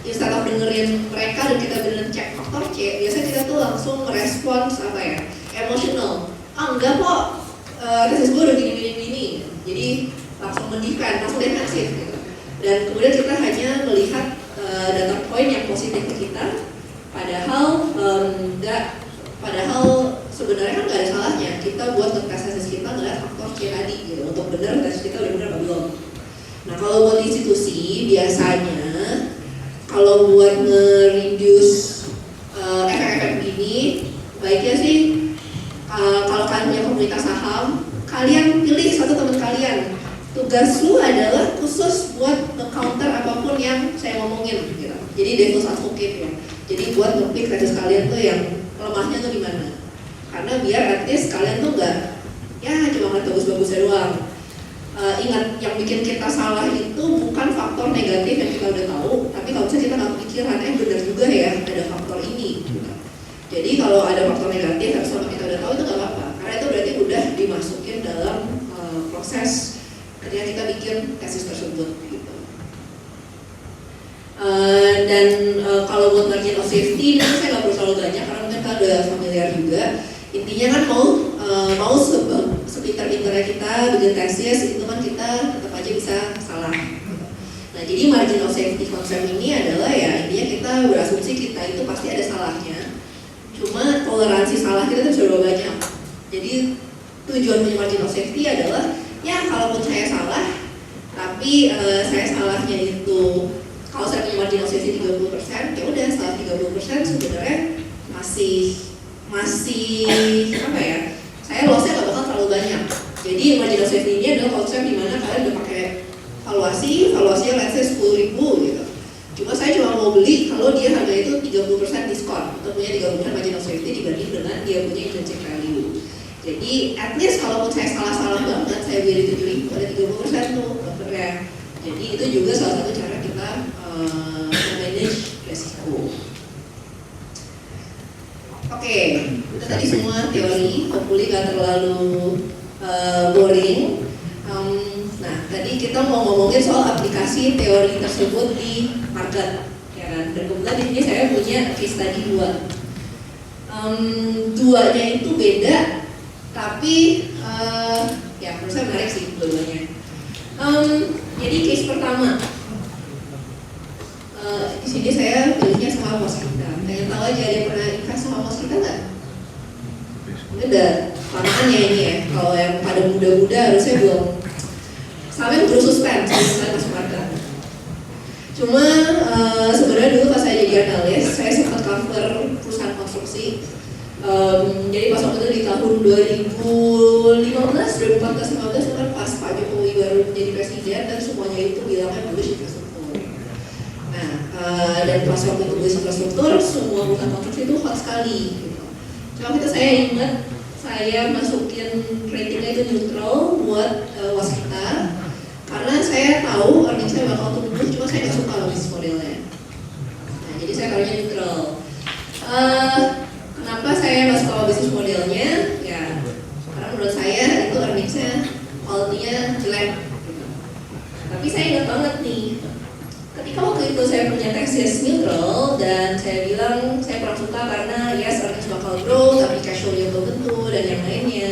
S1: instead of dengerin mereka dan kita beneran cek faktor C, biasanya kita tuh langsung merespons emotional. Enggak kok, tesis gue udah gini-gini, jadi langsung mendefend, langsung defensif gitu. Dan kemudian kita hanya melihat data point yang positif ke kita, padahal sebenarnya kan nggak ada salahnya kita buat tes tesis kita ngeliat faktor C tadi gitu, untuk benar tes kita udah benar apa belum. Nah kalau buat institusi biasanya kalau buat nge-reduce efek-efek begini, baiknya sih kalau kalian punya komunitas saham, kalian pilih satu teman kalian. Tugas lu adalah khusus buat nge-counter apapun yang saya ngomongin gitu. Jadi devil's advocate ya. Jadi buat nge-pick tesis kalian tuh yang lemahnya tuh di mana. Karena biar at least kalian tuh nggak ya cuma ngeliat bagus-bagusnya doang. Ingat, yang bikin kita salah itu bukan faktor negatif yang kita udah tahu, tapi kalau misalnya kita nggak kepikiran, benar juga ya ada faktor ini. Jadi kalau ada faktor negatif yang selama kita udah tahu itu nggak apa-apa, karena itu berarti udah dimasukin dalam proses ketika kita bikin tesis tersebut. Gitu. Dan kalau buat margin of safety, ini saya nggak perlu terlalu banyak karena mungkin kita udah familiar juga. Intinya kan mau sepintar-pintarnya kita bikin tesis itu kan kita tetap aja bisa salah. Nah jadi margin of safety konsep ini adalah ya intinya kita berasumsi kita itu pasti ada salahnya. Cuma toleransi salah kita tuh sudah banyak. Jadi tujuan punya margin of safety adalah ya kalaupun saya salah, tapi saya salahnya itu kalau saya punya margin of safety 30%, ya udah salah 30% sebenarnya masih apa ya? Saya lossnya nggak bakal terlalu banyak. Jadi margin of safety ini adalah konsep di mana kalian udah pakai valuasinya let's say 10.000 gitu. Cuma saya cuma mau beli kalau dia harga itu 30% diskon untuk punya 30% margin of safety dibanding dengan dia punya intrinsic value. Jadi at least kalaupun saya salah banget, saya beli 7.000 ada 30% tuh buffernya. Jadi itu juga salah satu cara kita manage resiko. Oke, itu tadi semua teori, hopefully gak terlalu boring. Nah, tadi kita mau ngomongin soal aplikasi teori tersebut di market, ya kan? Dan kebetulan di sini saya punya case study 2. Duanya itu beda, tapi ya menurut saya menarik sih dua-duanya. Jadi case pertama, di sini saya pilihnya saham Waskita. Pengen tahu aja ada yang pernah invest saham Waskita nggak? Ini udah lamaan ya ini ya. Kalau yang pada muda-muda harusnya belum. Sahamnya terus suspend sebelum masuk market. Cuma sebenarnya dulu pas saya jadi analis, saya sempat cover perusahaan konstruksi. Jadi pas waktu itu di tahun 2014 itu kan pas Pak Jokowi baru menjadi presiden dan semuanya itu bilangnya bullish infrastruktur. Nah, dan pas waktu itu bullish infrastruktur, semua perusahaan konstruksi itu hot sekali. Gitu. Cuma kita saya ingat saya masukin ratingnya itu neutral buat Waskita karena saya tahu earnings saya bakal tumbuh, cuma saya nggak suka bisnis modelnya. Nah, jadi saya taruhnya neutral. Kenapa saya nggak suka bisnis modelnya? Ya, karena menurut saya itu earningsnya quality-nya jelek. Gitu. Tapi saya ingat banget nih, ketika waktu itu saya punya tesis neutral dan saya bilang saya kurang suka karena yes earnings bakal grow, tapi cash flow-nya belum tentu dan yang lainnya.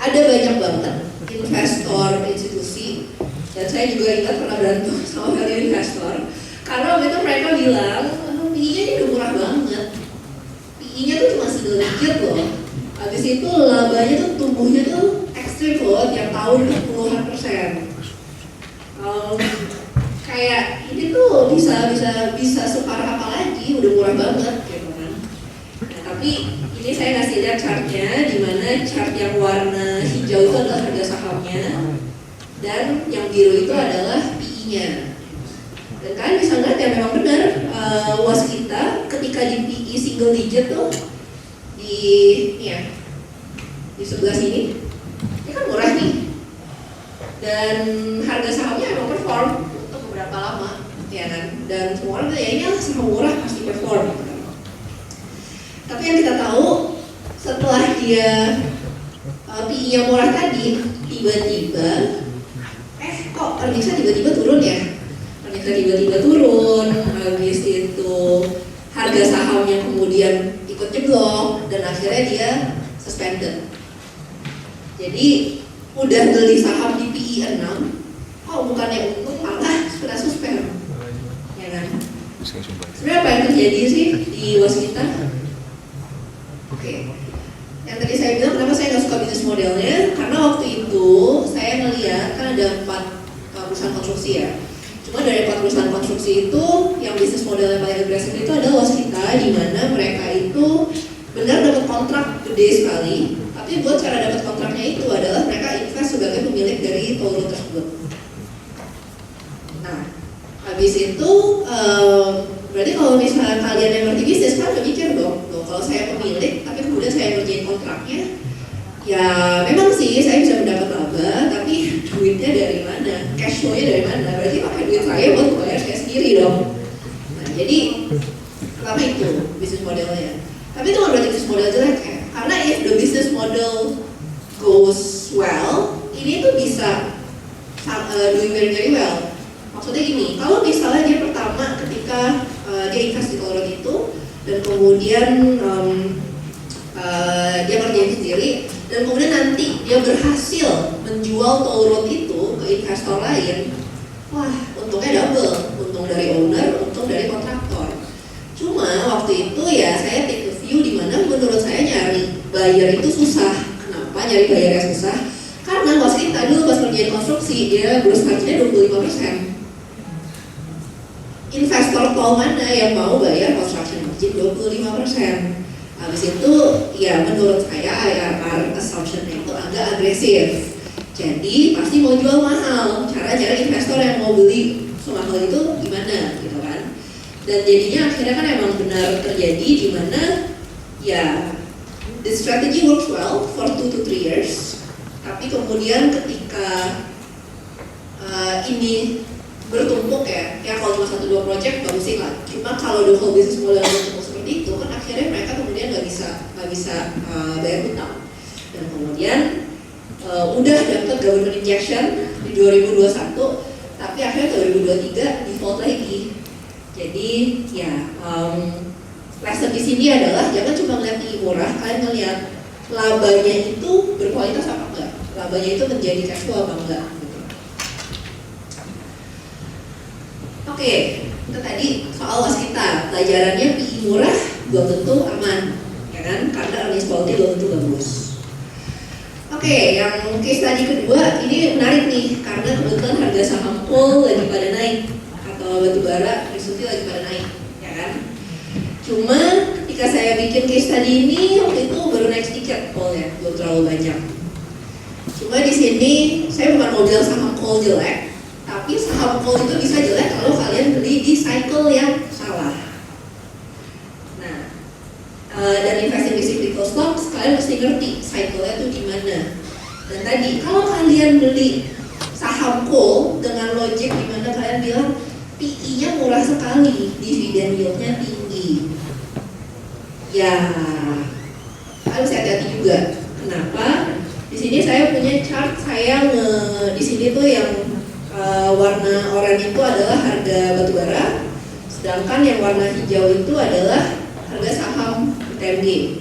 S1: Ada banyak banget investor institusi dan saya juga ingat pernah berantem sama value investor karena waktu itu mereka bilang PI-nya ini udah murah banget. PI-nya tuh cuma single digit loh. Habis itu labanya tuh tumbuhnya tuh ekstrim loh, tiap tahun puluhan persen. Kayak ini tuh bisa separah apa lagi, udah murah banget gitu kan. Nah, tapi ini saya ngasih lihat chartnya, di mana chart yang warna hijau itu adalah harga sahamnya dan yang biru itu adalah PI-nya. Dan kalian bisa lihat ya memang benar Waskita ketika di PI single digit tuh di sebelah sini ini kan murah nih dan harga sahamnya emang perform untuk beberapa lama ya kan, dan semua orang tuh ya ini saham murah pasti perform gitu. Tapi yang kita tahu setelah dia PI-nya murah tadi tiba-tiba kok earningsnya tiba-tiba turun ya, earningsnya tiba-tiba turun, habis itu harga sahamnya kemudian ikut jeblok dan akhirnya dia suspended. Jadi udah beli saham di PI 6, kok bukannya untung malah kena suspend, ya kan? Sebenarnya apa yang terjadi sih di waskita? Oke. Yang tadi saya bilang kenapa saya nggak suka bisnis modelnya, karena waktu itu saya ngeliat kan ada 4 perusahaan konstruksi ya. Cuma dari 4 perusahaan konstruksi itu yang bisnis model yang paling agresif itu adalah waskita, di mana mereka itu benar dapat kontrak gede sekali, tapi buat cara dapat kontraknya itu adalah mereka invest sebagai pemilik dari toll road tersebut. Nah, habis itu berarti kalau misalnya kalian yang ngerti bisnis kan udah mikir dong, kalau saya pemilik tapi kemudian saya ngerjain kontraknya, ya memang sih saya bisa mendapat laba, tapi duitnya dari mana, cash flow-nya dari mana, berarti pakai duit saya buat bayar saya sendiri dong. Nah, jadi kenapa itu bisnis modelnya? Tapi itu nggak berarti bisnis model jelek ya, karena if the business model goes well, ini tuh bisa doing very very well. Maksudnya gini, kalau misalnya dia pertama ketika dia invest di toll road itu, dan kemudian dia ngerjain sendiri, dan kemudian nanti dia berhasil menjual toll road itu ke investor lain, wah untungnya double, untung dari owner, untung dari kontraktor. Cuma waktu itu ya saya take a view di mana menurut saya nyari buyer itu susah. Kenapa nyari buyernya susah? Karena waskita dulu pas ngerjain konstruksi dia gross margin-nya 25%. Investor tol mana yang mau bayar construction margin 25%? Habis itu ya menurut saya IRR assumption-nya itu agak agresif. Jadi pasti mau jual mahal. Cara cari investor yang mau beli semahal itu gimana gitu kan? Dan jadinya akhirnya kan emang benar terjadi di mana ya the strategy works well for 2 to 3 years. Tapi kemudian ketika ini bertumpuk ya kalau cuma 1-2 project bagusin lah. Cuma kalau the whole business model bertumpuk seperti itu kan akhirnya mereka kemudian nggak bisa bayar hutang. Dan kemudian udah dapat government injection di 2021, tapi akhirnya 2023 default lagi. Jadi ya lesson di sini adalah jangan cuma ngeliat PI murah, kalian ngeliat labanya itu berkualitas apa enggak, labanya itu menjadi cash flow apa enggak. Oke, itu tadi soal waskita. Pelajarannya PI murah belum tentu aman, ya kan? Karena earnings quality belum tentu bagus. Oke, yang case tadi kedua ini menarik nih, karena kebetulan harga saham coal lagi pada naik atau batubara recently lagi pada naik, ya kan? Cuma ketika saya bikin case tadi ini waktu itu baru naik sedikit coal-nya, belum terlalu banyak. Cuma di sini saya bukan mau bilang saham coal jelek, tapi saham coal itu bisa jelek kalau kalian beli di cycle yang salah. Nah, dan investing di cyclical stocks, kalian mesti ngerti cycle-nya itu gimana. Dan tadi, kalau kalian beli saham coal dengan logic dimana kalian bilang PI-nya murah sekali, dividen yield-nya tinggi, ya harus hati-hati juga. Kenapa? Di sini saya punya chart, saya di sini tuh yang warna oranye itu adalah harga batubara, sedangkan yang warna hijau itu adalah harga saham ITMG.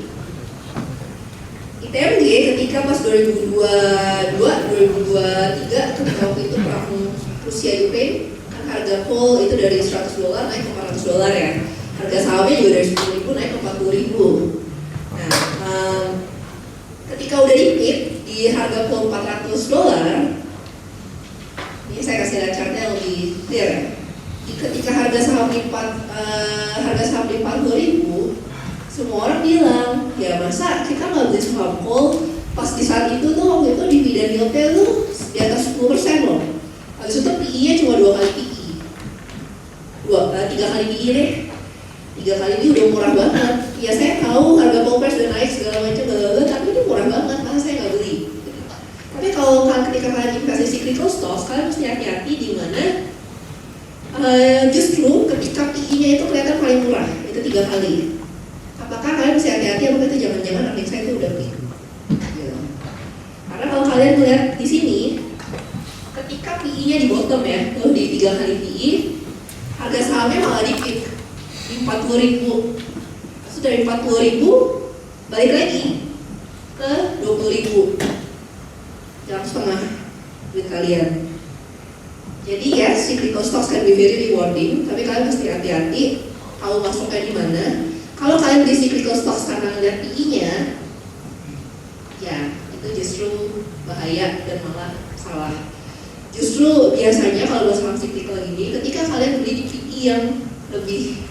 S1: ITMG ketika pas 2022-2023 ketika waktu itu perang Rusia Ukraine, kan harga coal itu dari $100 naik ke $400 ya. Harga sahamnya juga dari 10.000 naik ke 40.000. Nah, ketika udah dipit di harga coal $400, ini saya kasih lihat chartnya lebih clear ya. Ketika harga saham di 40.000, semua orang bilang, ya masa kita nggak beli saham coal? Pas di saat itu tuh waktu itu dividen yield-nya tuh di atas 10% loh. Habis itu PI-nya cuma 2 kali PI, 3 kali PI deh. 3 kali PI udah murah banget. Ya saya tahu harga coal price udah naik segala macam, tapi itu murah banget, masa saya nggak beli? Tapi kalau ketika kalian investasi cyclical stocks, kalian mesti hati-hati di mana justru ketika PI-nya itu kelihatan paling murah, itu 3 kali. Apakah kalian mesti hati-hati apakah itu jangan-jangan earnings saya itu udah peak? Gitu. Karena kalau kalian melihat di sini, ketika PI-nya di bottom ya, tuh di 3 kali PI, harga sahamnya malah di peak di 40.000. Terus dari 40.000 balik lagi ke 20.000. Jam setengah duit kalian. Jadi yes, cyclical stocks can be very rewarding, tapi kalian mesti hati-hati tahu masuknya di mana. Kalau kalian beli cyclical stocks karena ngeliat PE-nya, ya itu justru bahaya dan malah salah. Justru biasanya kalau buat saham cyclical ini, ketika kalian beli di PE yang lebih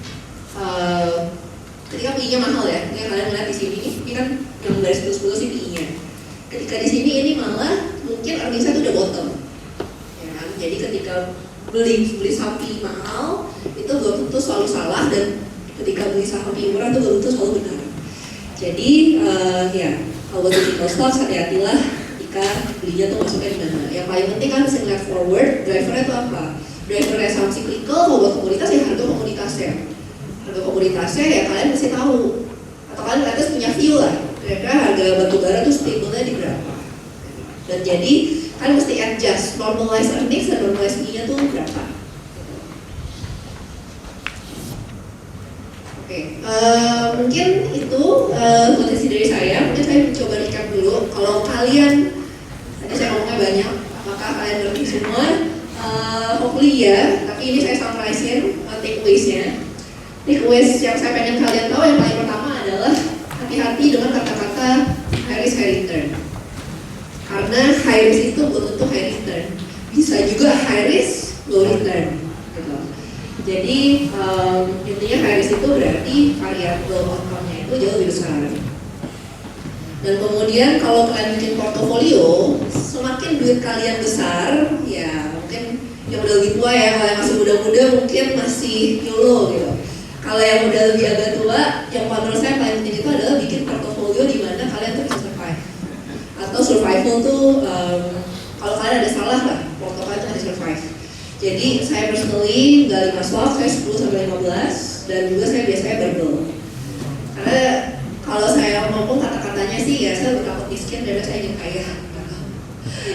S1: ketika PE-nya mahal ya, ketika kalian melihat di sini, ini kan yang dari 10 sih PE-nya. Ketika di sini ini malah mungkin earnings-nya itu udah bottom, ya kan? Jadi ketika beli saham PE mahal itu belum tentu selalu salah, dan ketika beli saham PE murah itu belum tentu selalu benar. Jadi ya kalau buat cyclical stocks hati-hatilah jika belinya tuh masuknya di mana. Yang paling penting kan mesti ngeliat forward, drivernya itu apa? Drivernya saham cyclical, kalau buat komoditas ya harga komoditasnya. Harga komoditasnya ya kalian mesti tahu, atau kalian at least punya view lah, kira-kira harga batubara tuh stable-nya di berapa. Dan jadi kalian mesti adjust normalized earnings dan normalized PE-nya tuh berapa. Oke, mungkin itu potensi dari saya. Mungkin saya mencoba recap dulu. Kalau kalian, tadi saya ngomongnya banyak, apakah kalian ngerti semua? Hopefully ya, tapi ini saya summarize-in takeaways-nya. Takeaways yang saya pengen kalian tahu yang paling pertama adalah hati-hati dengan kata-kata high risk high return. Karena high risk itu belum tentu high return, bisa juga high risk low return gitu. Jadi intinya high risk itu berarti variable outcome-nya itu jauh lebih besar. Dan kemudian kalau kalian bikin portofolio, semakin duit kalian besar, ya mungkin yang udah lebih tua ya, kalau yang masih muda-muda mungkin masih YOLO gitu. Kalau yang udah lebih agak tua, yang menurut saya paling penting itu adalah bikin portofolio di mana kalian tuh bisa survive. Atau survival tuh kalau kalian ada salah lah, portofolio itu harus survive. Jadi saya personally nggak 5 stock, saya 10-15, dan juga saya biasanya barbell. Karena kalau saya ngomong kata-katanya sih ya saya lebih takut miskin daripada saya ingin kaya.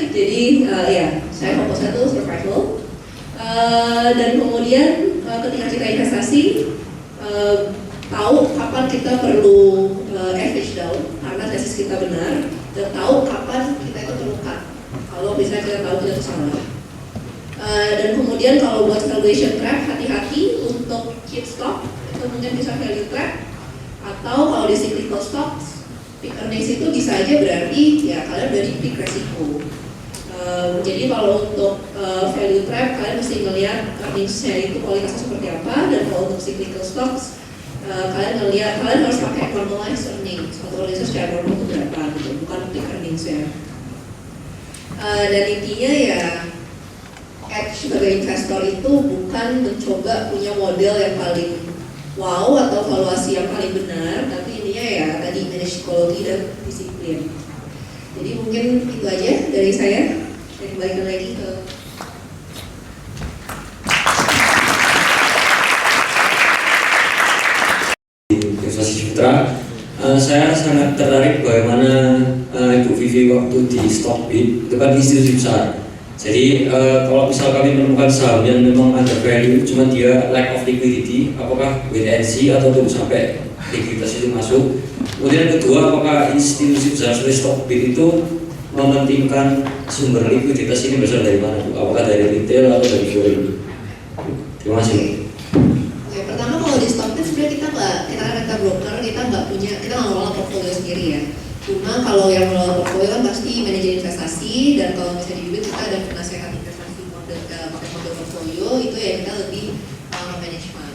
S1: Jadi ya saya fokusnya tuh survival. Dan kemudian ketika kita investasi, tahu kapan kita perlu average down karena tesis kita benar, dan tahu kapan kita itu terluka kalau misalnya kita tahu kita itu salah. Dan kemudian kalau buat valuation trap, hati-hati untuk cheap stock, itu mungkin bisa value trap. Atau kalau di cyclical stocks, peak earnings itu bisa aja berarti ya kalian udah di peak resiko. Jadi kalau untuk value trap, kalian mesti melihat earningsnya itu kualitasnya seperti apa. Dan kalau untuk cyclical stocks, kalian harus pakai normalized earnings atau earningsnya secara normal itu berapa gitu, bukan peak earningsnya. Dan intinya ya edge sebagai investor itu bukan mencoba punya model yang paling wow atau valuasi yang paling benar, tapi intinya ya tadi manage psikologi dan disiplin. Jadi mungkin itu aja dari saya. Saya kembalikan lagi ke
S2: Investasi Ciputra. Saya sangat tertarik bagaimana Ibu Vivi waktu di Stockbit itu kan institusi besar. Jadi kalau misal kami menemukan saham yang memang ada value, cuma dia lack of liquidity, apakah wait and see atau tunggu sampai likuiditas itu masuk? Kemudian yang kedua, apakah institusi besar seperti Stockbit itu mementingkan sumber likuiditas ini berasal dari mana? Apakah dari retail atau dari foreign? Terima kasih.
S1: Oke, pertama kalau di Stockbit sebenarnya kita broker, kita nggak ngelola portfolio sendiri ya. Cuma kalau yang ngelola portfolio kan pasti manajer investasi, dan kalau misalnya di Bibit kita ada penasehat investasi model pakai model portfolio, itu ya kita lebih manajemen.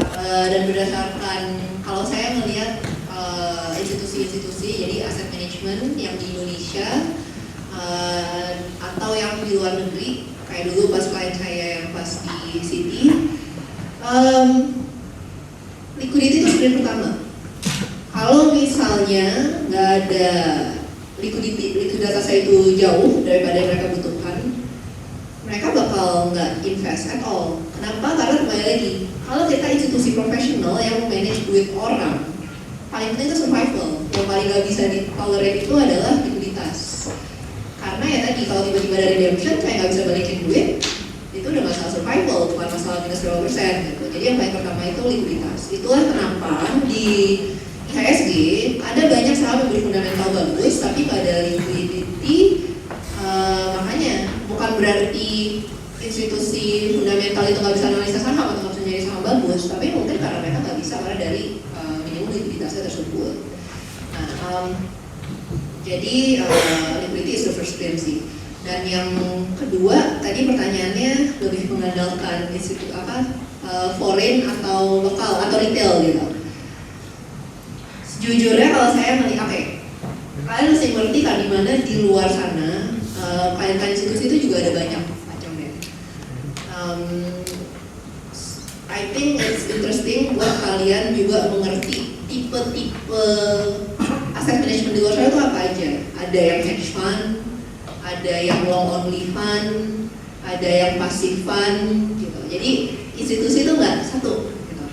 S1: Nah, dan berdasarkan kalau saya melihat institusi-institusi, jadi aset manajemen yang di Indonesia atau yang di luar negeri, kayak dulu pas klien saya yang pas di Citi, liquidity itu sebenarnya pertama. Kalau misalnya nggak ada likuiditas saya itu jauh daripada yang mereka butuhkan, mereka bakal nggak invest at all. Kenapa? Karena kembali lagi, kalau kita institusi profesional yang manage duit orang, paling penting itu survival. Yang paling nggak bisa ditolerate itu adalah likuiditas. Karena ya tadi kalau tiba-tiba ada redemption, saya nggak bisa balikin duit, itu udah masalah survival, bukan masalah minus berapa persen gitu. Jadi yang paling pertama itu likuiditas. Itulah kenapa di IHSG ada banyak saham yang berfundamental bagus, tapi pada liquidity makanya bukan berarti institusi fundamental itu nggak bisa analisa saham atau nggak bisa nyari saham bagus, tapi mungkin karena mereka nggak bisa karena dari minimum likuiditasnya tersebut. Nah, jadi liquidity is the first thing sih. Dan yang kedua, tadi pertanyaannya lebih mengandalkan institusi foreign atau lokal atau retail gitu. Sejujurnya kalau saya melihat kalian mesti ngerti kan di mana di luar sana kalian institusi itu juga ada banyak macamnya. I think it's interesting buat kalian juga mengerti tipe-tipe aset management di luar sana itu apa aja. Ada yang hedge fund, ada yang long only fund, ada yang passive fund gitu. Jadi institusi itu nggak satu gitu.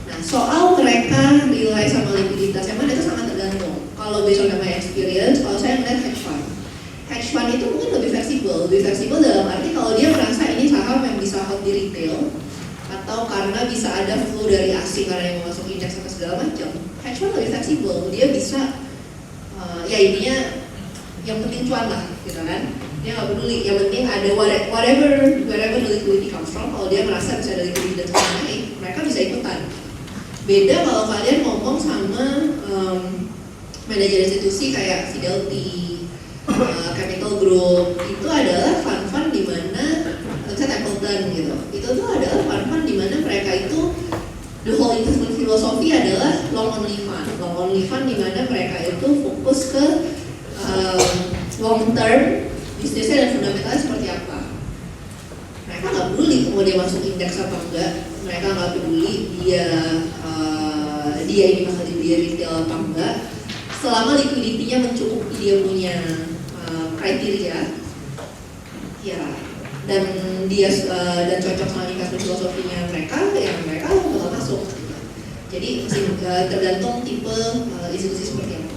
S1: Nah, soal mereka rely sama likuiditas yang mana itu sangat tergantung. Kalau based on my experience, kalau saya melihat hedge fund. Hedge fund itu mungkin lebih fleksibel dalam arti kalau dia merasa ini saham yang bisa hot di retail atau karena bisa ada flow dari asing karena yang masuk indeks atau segala macam. Hedge fund lebih fleksibel, dia bisa ya intinya yang penting cuan lah gitu kan. Dia nggak peduli, yang penting ada wherever the liquidity comes from. Kalau dia merasa bisa ada liquidity dan naik, mereka bisa ikutan. Beda kalau kalian ngomong sama manajer institusi kayak Fidelity, Capital Group, itu adalah fund-fund di mana, misalnya Templeton gitu, itu tuh adalah fund-fund di mana mereka itu the whole investment philosophy adalah long only fund di mana mereka itu fokus ke long term bisnisnya dan fundamentalnya seperti apa. Mereka nggak peduli mau dia masuk indeks apa enggak, mereka nggak peduli dia ini bakal dibeli retail apa enggak, selama likuiditinya mencukupi dia punya kriteria, ya, dan dia dan cocok sama investment filosofinya mereka, ya mereka bakal masuk. Jadi tergantung tipe institusi seperti apa.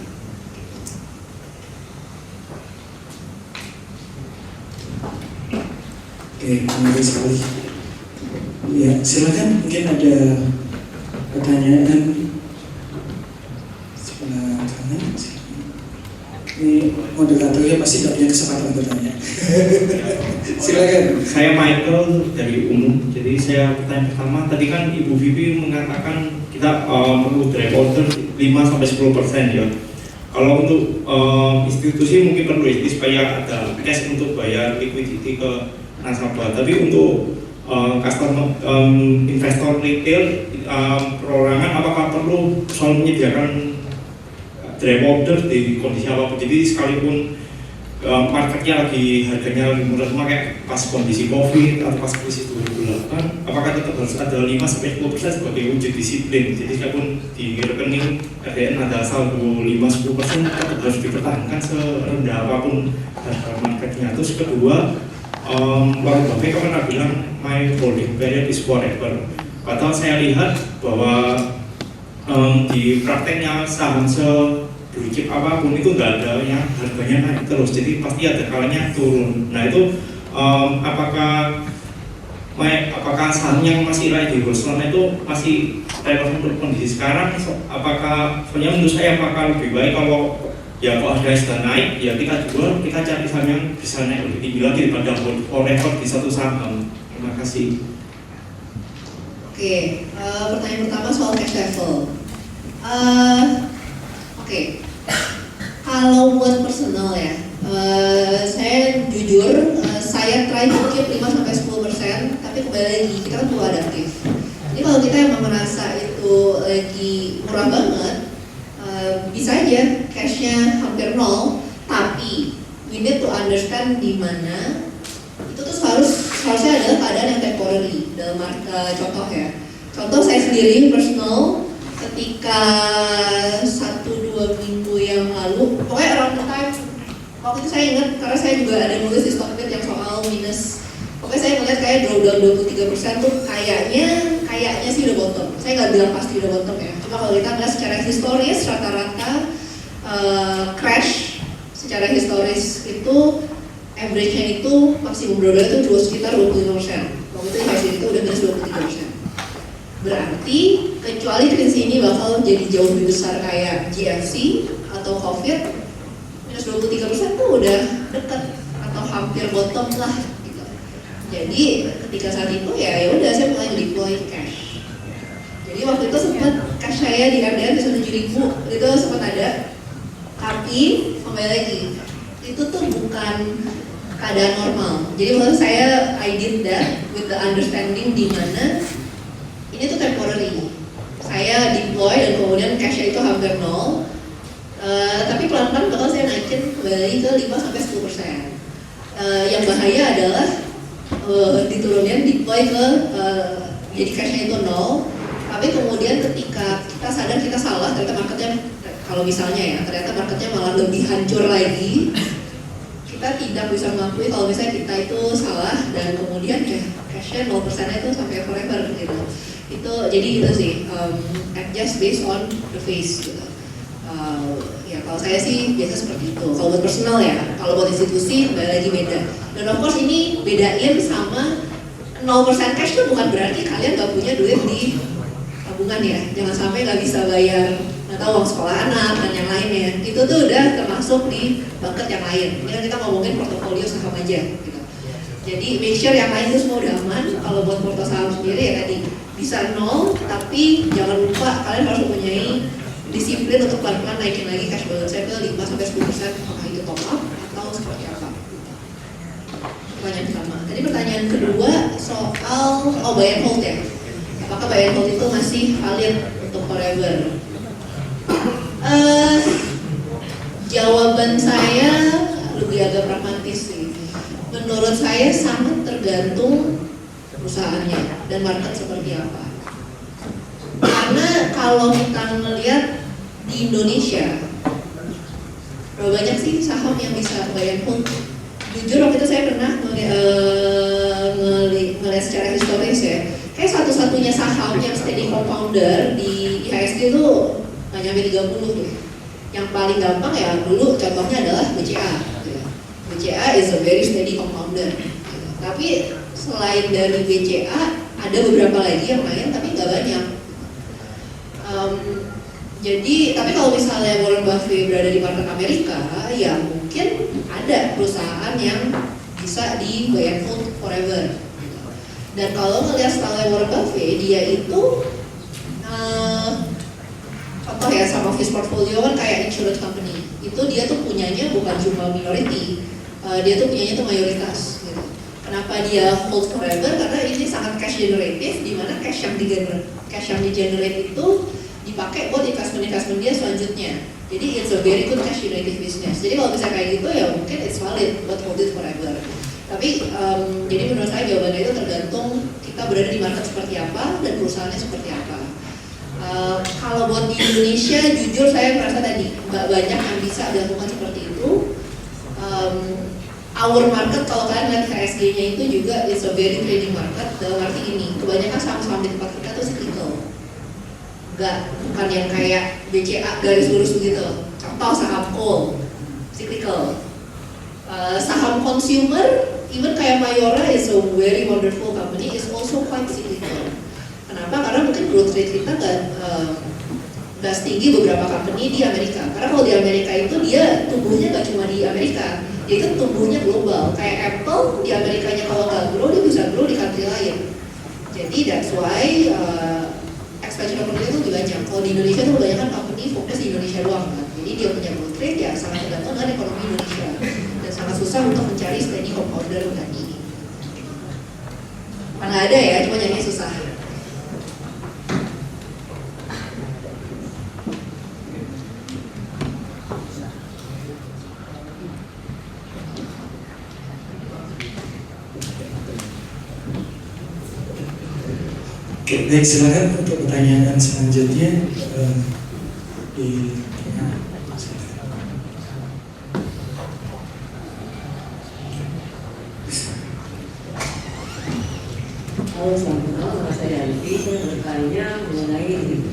S3: Oke, menarik sekali. Ya, silakan mungkin ada pertanyaan sebelah kanan. Ini moderatornya pasti tidak punya kesempatan bertanya. Silakan.
S4: Saya Michael dari Umum. Jadi saya pertanyaan pertama, tadi kan Ibu Vivi mengatakan kita perlu dry powder 5-10% ya. Kalau untuk institusi mungkin perlu itu supaya ada cash untuk bayar liquidity ke nasabah. Tapi untuk customer investor retail perorangan, apakah perlu selalu menyediakan dry powder di kondisi apapun? Jadi sekalipun marketnya harganya lagi murah, kayak pas kondisi COVID atau pas krisis 2008, apakah tetap harus ada 5-10% sebagai wujud disiplin? Jadi sekalipun di rekening RDN ada saldo 5-10%, tetap harus dipertahankan serendah apapun harga marketnya. Terus kedua, Warren Buffett pernah bilang my holding period is forever. Padahal saya lihat bahwa di prakteknya saham blue chip apapun itu nggak ada yang harganya naik terus, jadi pasti ada kalanya turun. Nah itu apakah saham yang masih layak di Bursa itu masih relevan untuk kondisi sekarang? Apakah, soalnya menurut saya apakah lebih baik kalau ya kalau harga sudah naik ya kita jual, kita cari saham yang bisa naik lebih tinggi lagi daripada hold di satu saham. Terima kasih.
S1: Oke, pertanyaan pertama soal cash level. Oke, kalau buat personal ya, saya jujur, saya try to keep 5-10%, tapi kembali lagi, kita kan perlu adaptif. Jadi kalau kita emang merasa itu lagi murah banget, bisa aja cashnya hampir nol, tapi we need to understand di mana itu tuh harusnya adalah keadaan yang temporary. Dalam contoh ya, contoh saya sendiri personal, ketika 1-2 minggu yang lalu, pokoknya around the time, waktu itu saya ingat karena saya juga ada nulis di Stockbit yang soal minus. Pokoknya saya melihat kayak drawdown 23% tuh kayaknya sih udah bottom. Saya nggak bilang pasti udah bottom ya. Cuma kalau kita melihat secara historis rata-rata crash secara historis itu average-nya itu maksimum drawdown itu sekitar 25%. Waktu itu IHSG itu udah minus 23%. Berarti kecuali krisis ini bakal jadi jauh lebih besar kayak GFC atau COVID, minus 23% tuh udah deket atau hampir bottom lah gitu. Jadi ketika saat itu ya udah saya mulai deploy cash. Jadi waktu itu sempat cash saya di MDR bisa 7.000 itu sempat ada. Tapi kembali lagi itu tuh bukan keadaan normal. Jadi menurut saya I did that with the understanding di mana ini tuh temporary. Saya deploy dan kemudian cashnya itu hampir nol. Tapi pelan-pelan bakal saya naikin kembali ke 5-10%. Yang bahaya adalah diturunin deploy ke jadi cashnya itu nol. Tapi kemudian ketika kita sadar kita salah, ternyata marketnya kalau misalnya ya ternyata marketnya malah lebih hancur lagi. Kita tidak bisa mengakui kalau misalnya kita itu salah dan kemudian ya cashnya 0%-nya itu sampai forever gitu. Itu jadi itu sih adjust based on the phase gitu. Ya kalau saya sih biasa seperti itu. Kalau buat personal ya, kalau buat institusi kembali lagi beda. Dan of course ini bedain sama 0% cash itu bukan berarti kalian nggak punya duit di tabungan ya. Jangan sampai nggak bisa bayar uang sekolah anak dan yang lainnya. Itu tuh udah termasuk di bucket yang lain. Ini kan kita ngomongin portofolio saham aja gitu. Jadi make sure yang lain itu semua udah aman. Kalau buat porto saham sendiri ya tadi bisa nol, tapi jangan lupa kalian harus mempunyai disiplin untuk pelan-pelan naikin lagi cash balance saya ke 5-10%, apakah itu top up atau seperti apa. Pertanyaan pertama. Tadi pertanyaan kedua soal buy and hold ya. Apakah buy and hold itu masih valid untuk forever? Jawaban saya lebih agak pragmatis sih. Menurut saya sangat tergantung perusahaannya dan market seperti apa. Karena kalau kita melihat di Indonesia, berapa banyak sih saham yang bisa buy and hold? Jujur waktu itu saya pernah ngelihat secara historis ya, kayak satu-satunya saham yang steady compounder di IHSG itu nggak nyampe 30 tuh. Yang paling gampang ya dulu contohnya adalah BCA. BCA is a very steady compounder. Tapi selain dari BCA ada beberapa lagi yang lain tapi nggak banyak. Jadi tapi kalau misalnya Warren Buffett berada di market Amerika, ya mungkin ada perusahaan yang bisa di buy and hold forever. Dan kalau ngelihat style Warren Buffett, dia itu contoh ya sama his portfolio kan kayak insurance company. Itu dia tuh punyanya bukan cuma minority, dia tuh punyanya tuh mayoritas. Gitu. Kenapa dia hold forever? Karena ini sangat cash generative, di mana cash yang di-generate itu dipakai buat investment dia selanjutnya. Jadi it's a very good cash generative business. Jadi kalau bisa kayak gitu ya mungkin it's valid buat hold it forever. Tapi jadi menurut saya jawabannya itu tergantung kita berada di market seperti apa dan perusahaannya seperti apa. Kalau buat di Indonesia jujur saya merasa tadi nggak banyak yang bisa dilakukan seperti itu. Our market kalau kalian lihat HSG-nya itu juga it's a very trading market. Dalam arti ini kebanyakan saham-saham di tempat kita tuh cyclical. Bukan yang kayak BCA garis lurus begitu. Contoh saham coal, cyclical. Saham consumer, even kayak Mayora is a very wonderful company, is also quite cyclical. Kenapa? Karena mungkin growth rate kita nggak setinggi beberapa company di Amerika. Karena kalau di Amerika itu dia tumbuhnya nggak cuma di Amerika, dia itu tumbuhnya global. Kayak Apple di Amerikanya kalau nggak grow, dia bisa grow di country lain. Jadi that's why expansion company itu lebih banyak. Kalau di Indonesia itu kebanyakan company fokus di Indonesia doang kan. Jadi dia punya growth rate ya sangat tergantung dengan ekonomi Indonesia dan sangat susah untuk mencari steady compounder tadi. Mana ada ya, cuma nyari susah.
S3: Oke, baik, silakan untuk pertanyaan selanjutnya di
S5: Halo, selamat malam, nama saya Yanti. Saya bertanya mengenai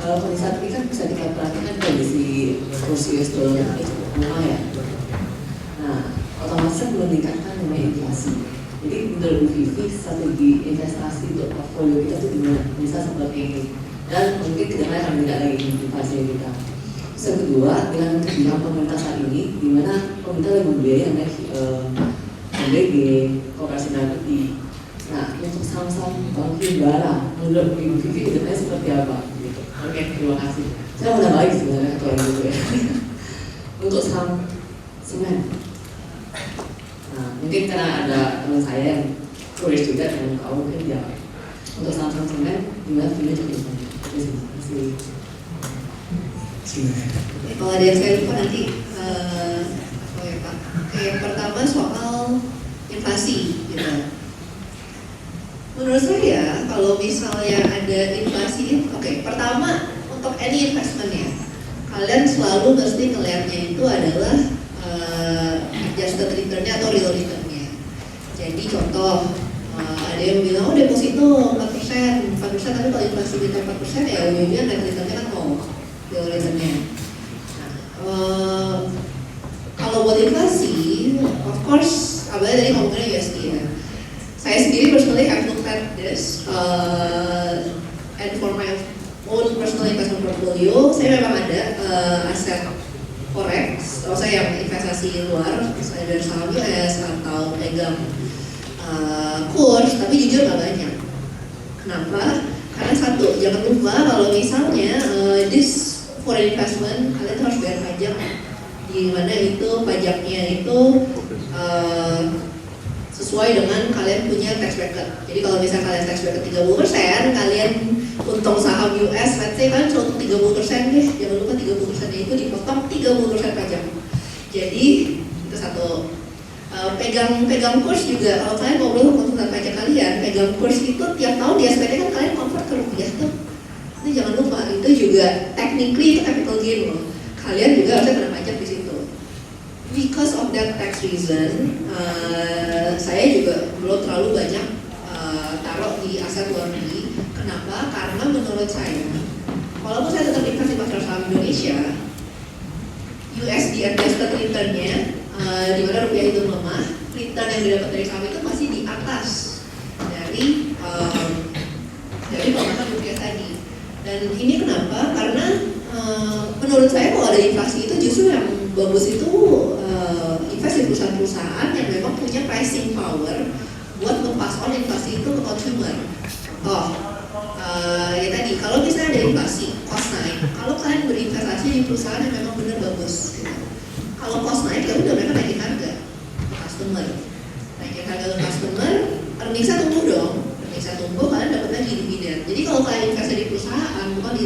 S5: pada saat ini kan bisa kita perhatikan kondisi kurs US dollar itu cukup lemah ya. Nah, otomatis kan meningkatkan namanya inflasi. Jadi menurut Bu Vivi, strategi investasi untuk portfolio kita itu gimana? Bisa seperti ini. Dan mungkin kedepannya akan tidak lagi inflasi kita. Terus yang kedua, dengan kebijakan pemerintah saat ini, di mana pemerintah lebih membiayai BBG, Koperasi Narkotik. Nah, untuk saham-saham bank himbara, menurut Ibu Vivi kedepannya seperti apa? Gitu. Oke, terima kasih. Saya mau nambah lagi sebenarnya ketua Ibu ya. Untuk saham semen. Nah, mungkin karena ada teman saya yang tulis juga dan tahu mungkin dia. Untuk saham semen, gimana Vivi juga banyak. Terima kasih.
S1: Kalau ada yang saya lupa nanti, oh ya Pak. Yang pertama soal inflasi, gitu. Menurut saya kalau misalnya ada inflasi, oke, pertama untuk any investment ya, kalian selalu mesti ngelihatnya itu adalah adjusted return-nya atau real return-nya. Jadi contoh, ada yang bilang, oh deposito 4%, tapi kalau inflasi kita 4% ya ujungnya net return-nya kan mau real return-nya. Nah, kalau buat inflasi, of course, apalagi tadi ngomongnya USD ya. Saya sendiri personally have looked at this, and for my own personal investment portfolio, saya memang ada aset forex, kalau saya yang investasi luar, saya dari saham US atau pegang kurs, tapi jujur nggak banyak. Kenapa? Karena satu, jangan lupa kalau misalnya this foreign investment, kalian harus bayar pajak, di mana itu pajaknya itu sesuai dengan kalian punya tax bracket. Jadi kalau misalnya kalian tax bracket 30%, kalian untung saham US, let's say kalian cuma 30% deh, jangan lupa 30% itu dipotong 30% pajak. Jadi itu satu. Pegang kurs juga, kalau kalian ngobrol sama konsultan pajak kalian, pegang kurs itu tiap tahun di SPT kan kalian convert ke rupiah tuh. Ini jangan lupa, itu juga technically itu capital gain loh. Kalian juga harusnya kena pajak di situ. Because of that tax reason, saya juga belum terlalu banyak taruh di aset luar negeri. Kenapa? Karena menurut saya, walaupun saya tetap investasi pasar saham Indonesia, USD adjusted return-nya, di mana rupiah itu melemah, return yang didapat dari saham itu masih di atas dari pelemahan rupiah tadi. Dan ini kenapa? Karena menurut saya kalau ada inflasi itu justru yang bagus itu invest di perusahaan-perusahaan yang memang punya pricing power buat nge-pass on inflasi itu ke consumer. Ya tadi, kalau misalnya ada inflasi, cost naik. Kalau kalian berinvestasi di perusahaan yang memang benar bagus, gitu. Kalau cost naik ya udah mereka naikin harga ke customer. Naikin harga ke customer, earnings-nya tumbuh dong. Earnings-nya tumbuh, kalian dapat lagi dividen. Jadi kalau kalian investasi di perusahaan, bukan di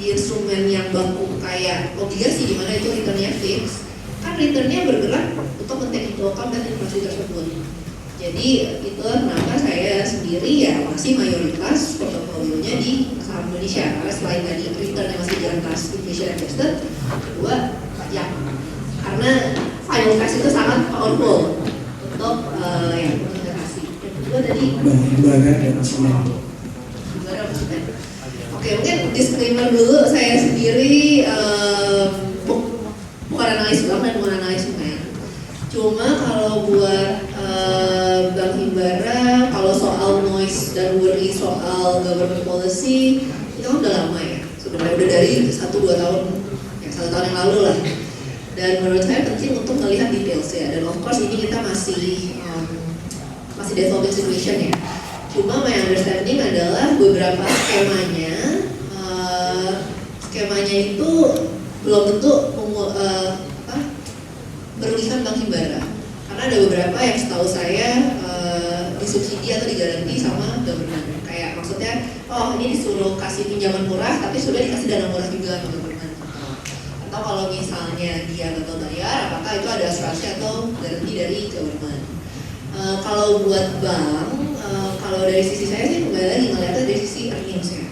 S1: instrumen yang baku kayak obligasi di mana itu returnnya fix, kan returnnya bergerak untuk men-take into account dan inflasi tersebut. Jadi itu kenapa saya sendiri ya masih mayoritas portofolionya di saham Indonesia, karena selain tadi returnnya masih di atas inflation adjusted, kedua pajak, karena final tax itu sangat powerful untuk investasi. Yang kedua tadi Oke, mungkin disclaimer dulu, saya sendiri bukan analis bank dan bukan analis semen. Cuma kalau buat bank himbara, kalau soal noise dan worry soal government policy, itu kan udah lama ya. Sebenarnya udah dari 1-2 tahun, ya 1 tahun yang lalu lah. Dan menurut saya penting untuk melihat details ya. Dan of course ini kita masih developing situation ya. Cuma my understanding adalah beberapa skemanya itu belum tentu merugikan bank himbara. Karena ada beberapa yang setahu saya disubsidi atau digaranti sama government. Kayak maksudnya, oh ini disuruh kasih pinjaman murah, tapi sudah dikasih dana murah juga sama government. Atau kalau misalnya dia gagal bayar, apakah itu ada asuransi atau garansi dari government. Kalau buat bank, kalau dari sisi saya sih kembali lagi ngeliatnya dari sisi earnings ya.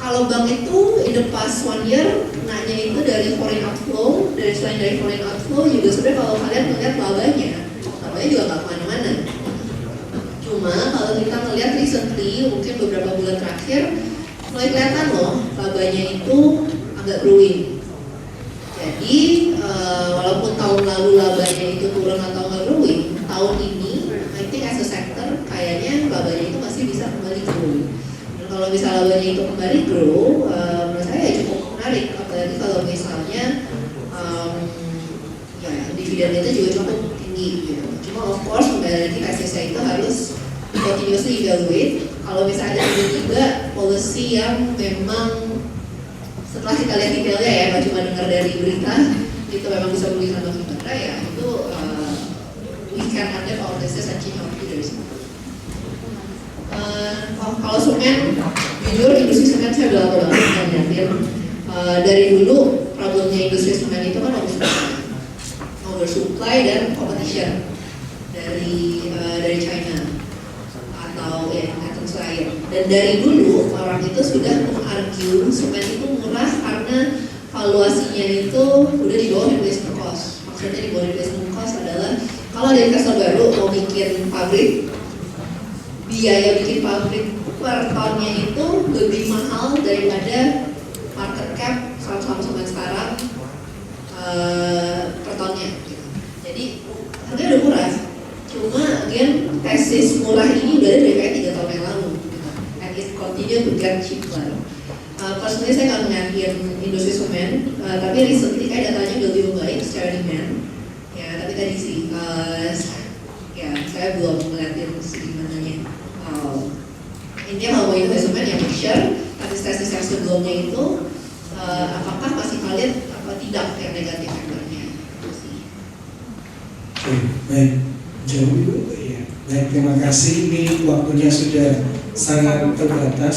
S1: Kalau bank itu in the past 1 year nanya itu dari foreign outflow, selain dari foreign outflow juga sebenarnya kalau kalian melihat labanya juga nggak kemana-mana. Cuma kalau kita ngelihat recently, mungkin beberapa bulan terakhir, mulai kelihatan loh labanya itu agak growing. Jadi walaupun tahun lalu labanya itu turun atau nggak growing, tahun ini I think as a sector kayaknya labanya itu masih bisa kembali grow. Dan kalau misalnya labanya itu kembali grow, menurut saya cukup menarik. Apalagi kalau misalnya ya dividen itu juga cukup tinggi gitu. Cuma of course kembali lagi PSSI itu harus continuously evaluate. Kalau misalnya ada tiba-tiba policy yang memang setelah kita lihat detailnya ya, nggak cuma dengar dari berita itu memang bisa merugikan bagi kita ya, itu we can adapt our business and change our future. Kalau semen, jujur industri semen saya udah lama banget ngeliatin. Dari dulu problemnya industri semen itu kan oversupply dan competition dari China atau ya atom lain. Dan dari dulu orang itu sudah mengargue semen itu murah karena valuasinya itu udah di bawah replacement cost. Maksudnya di bawah replacement cost adalah kalau ada investor baru mau bikin pabrik, biaya bikin pabrik per tahunnya itu lebih mahal daripada market cap saham-saham semen sekarang per tahunnya. Gitu. Jadi harganya udah murah. Cuma again tesis murah ini udah ada dari kayak 3 tahun yang lalu. Gitu. And it continue to get cheaper. Personally saya nggak ngeliatin industri semen, tapi recently kayak datanya udah lebih baik secara demand. Ya tapi tadi sih, ya saya belum ngeliatin segimananya. Intinya kalau mau investasi semen ya make sure tesis-tesis yang sebelumnya itu apakah masih valid apa tidak yang negatif faktornya.
S3: Oke, baik. Jauh ya. Baik, terima kasih. Ini waktunya sudah sangat terbatas.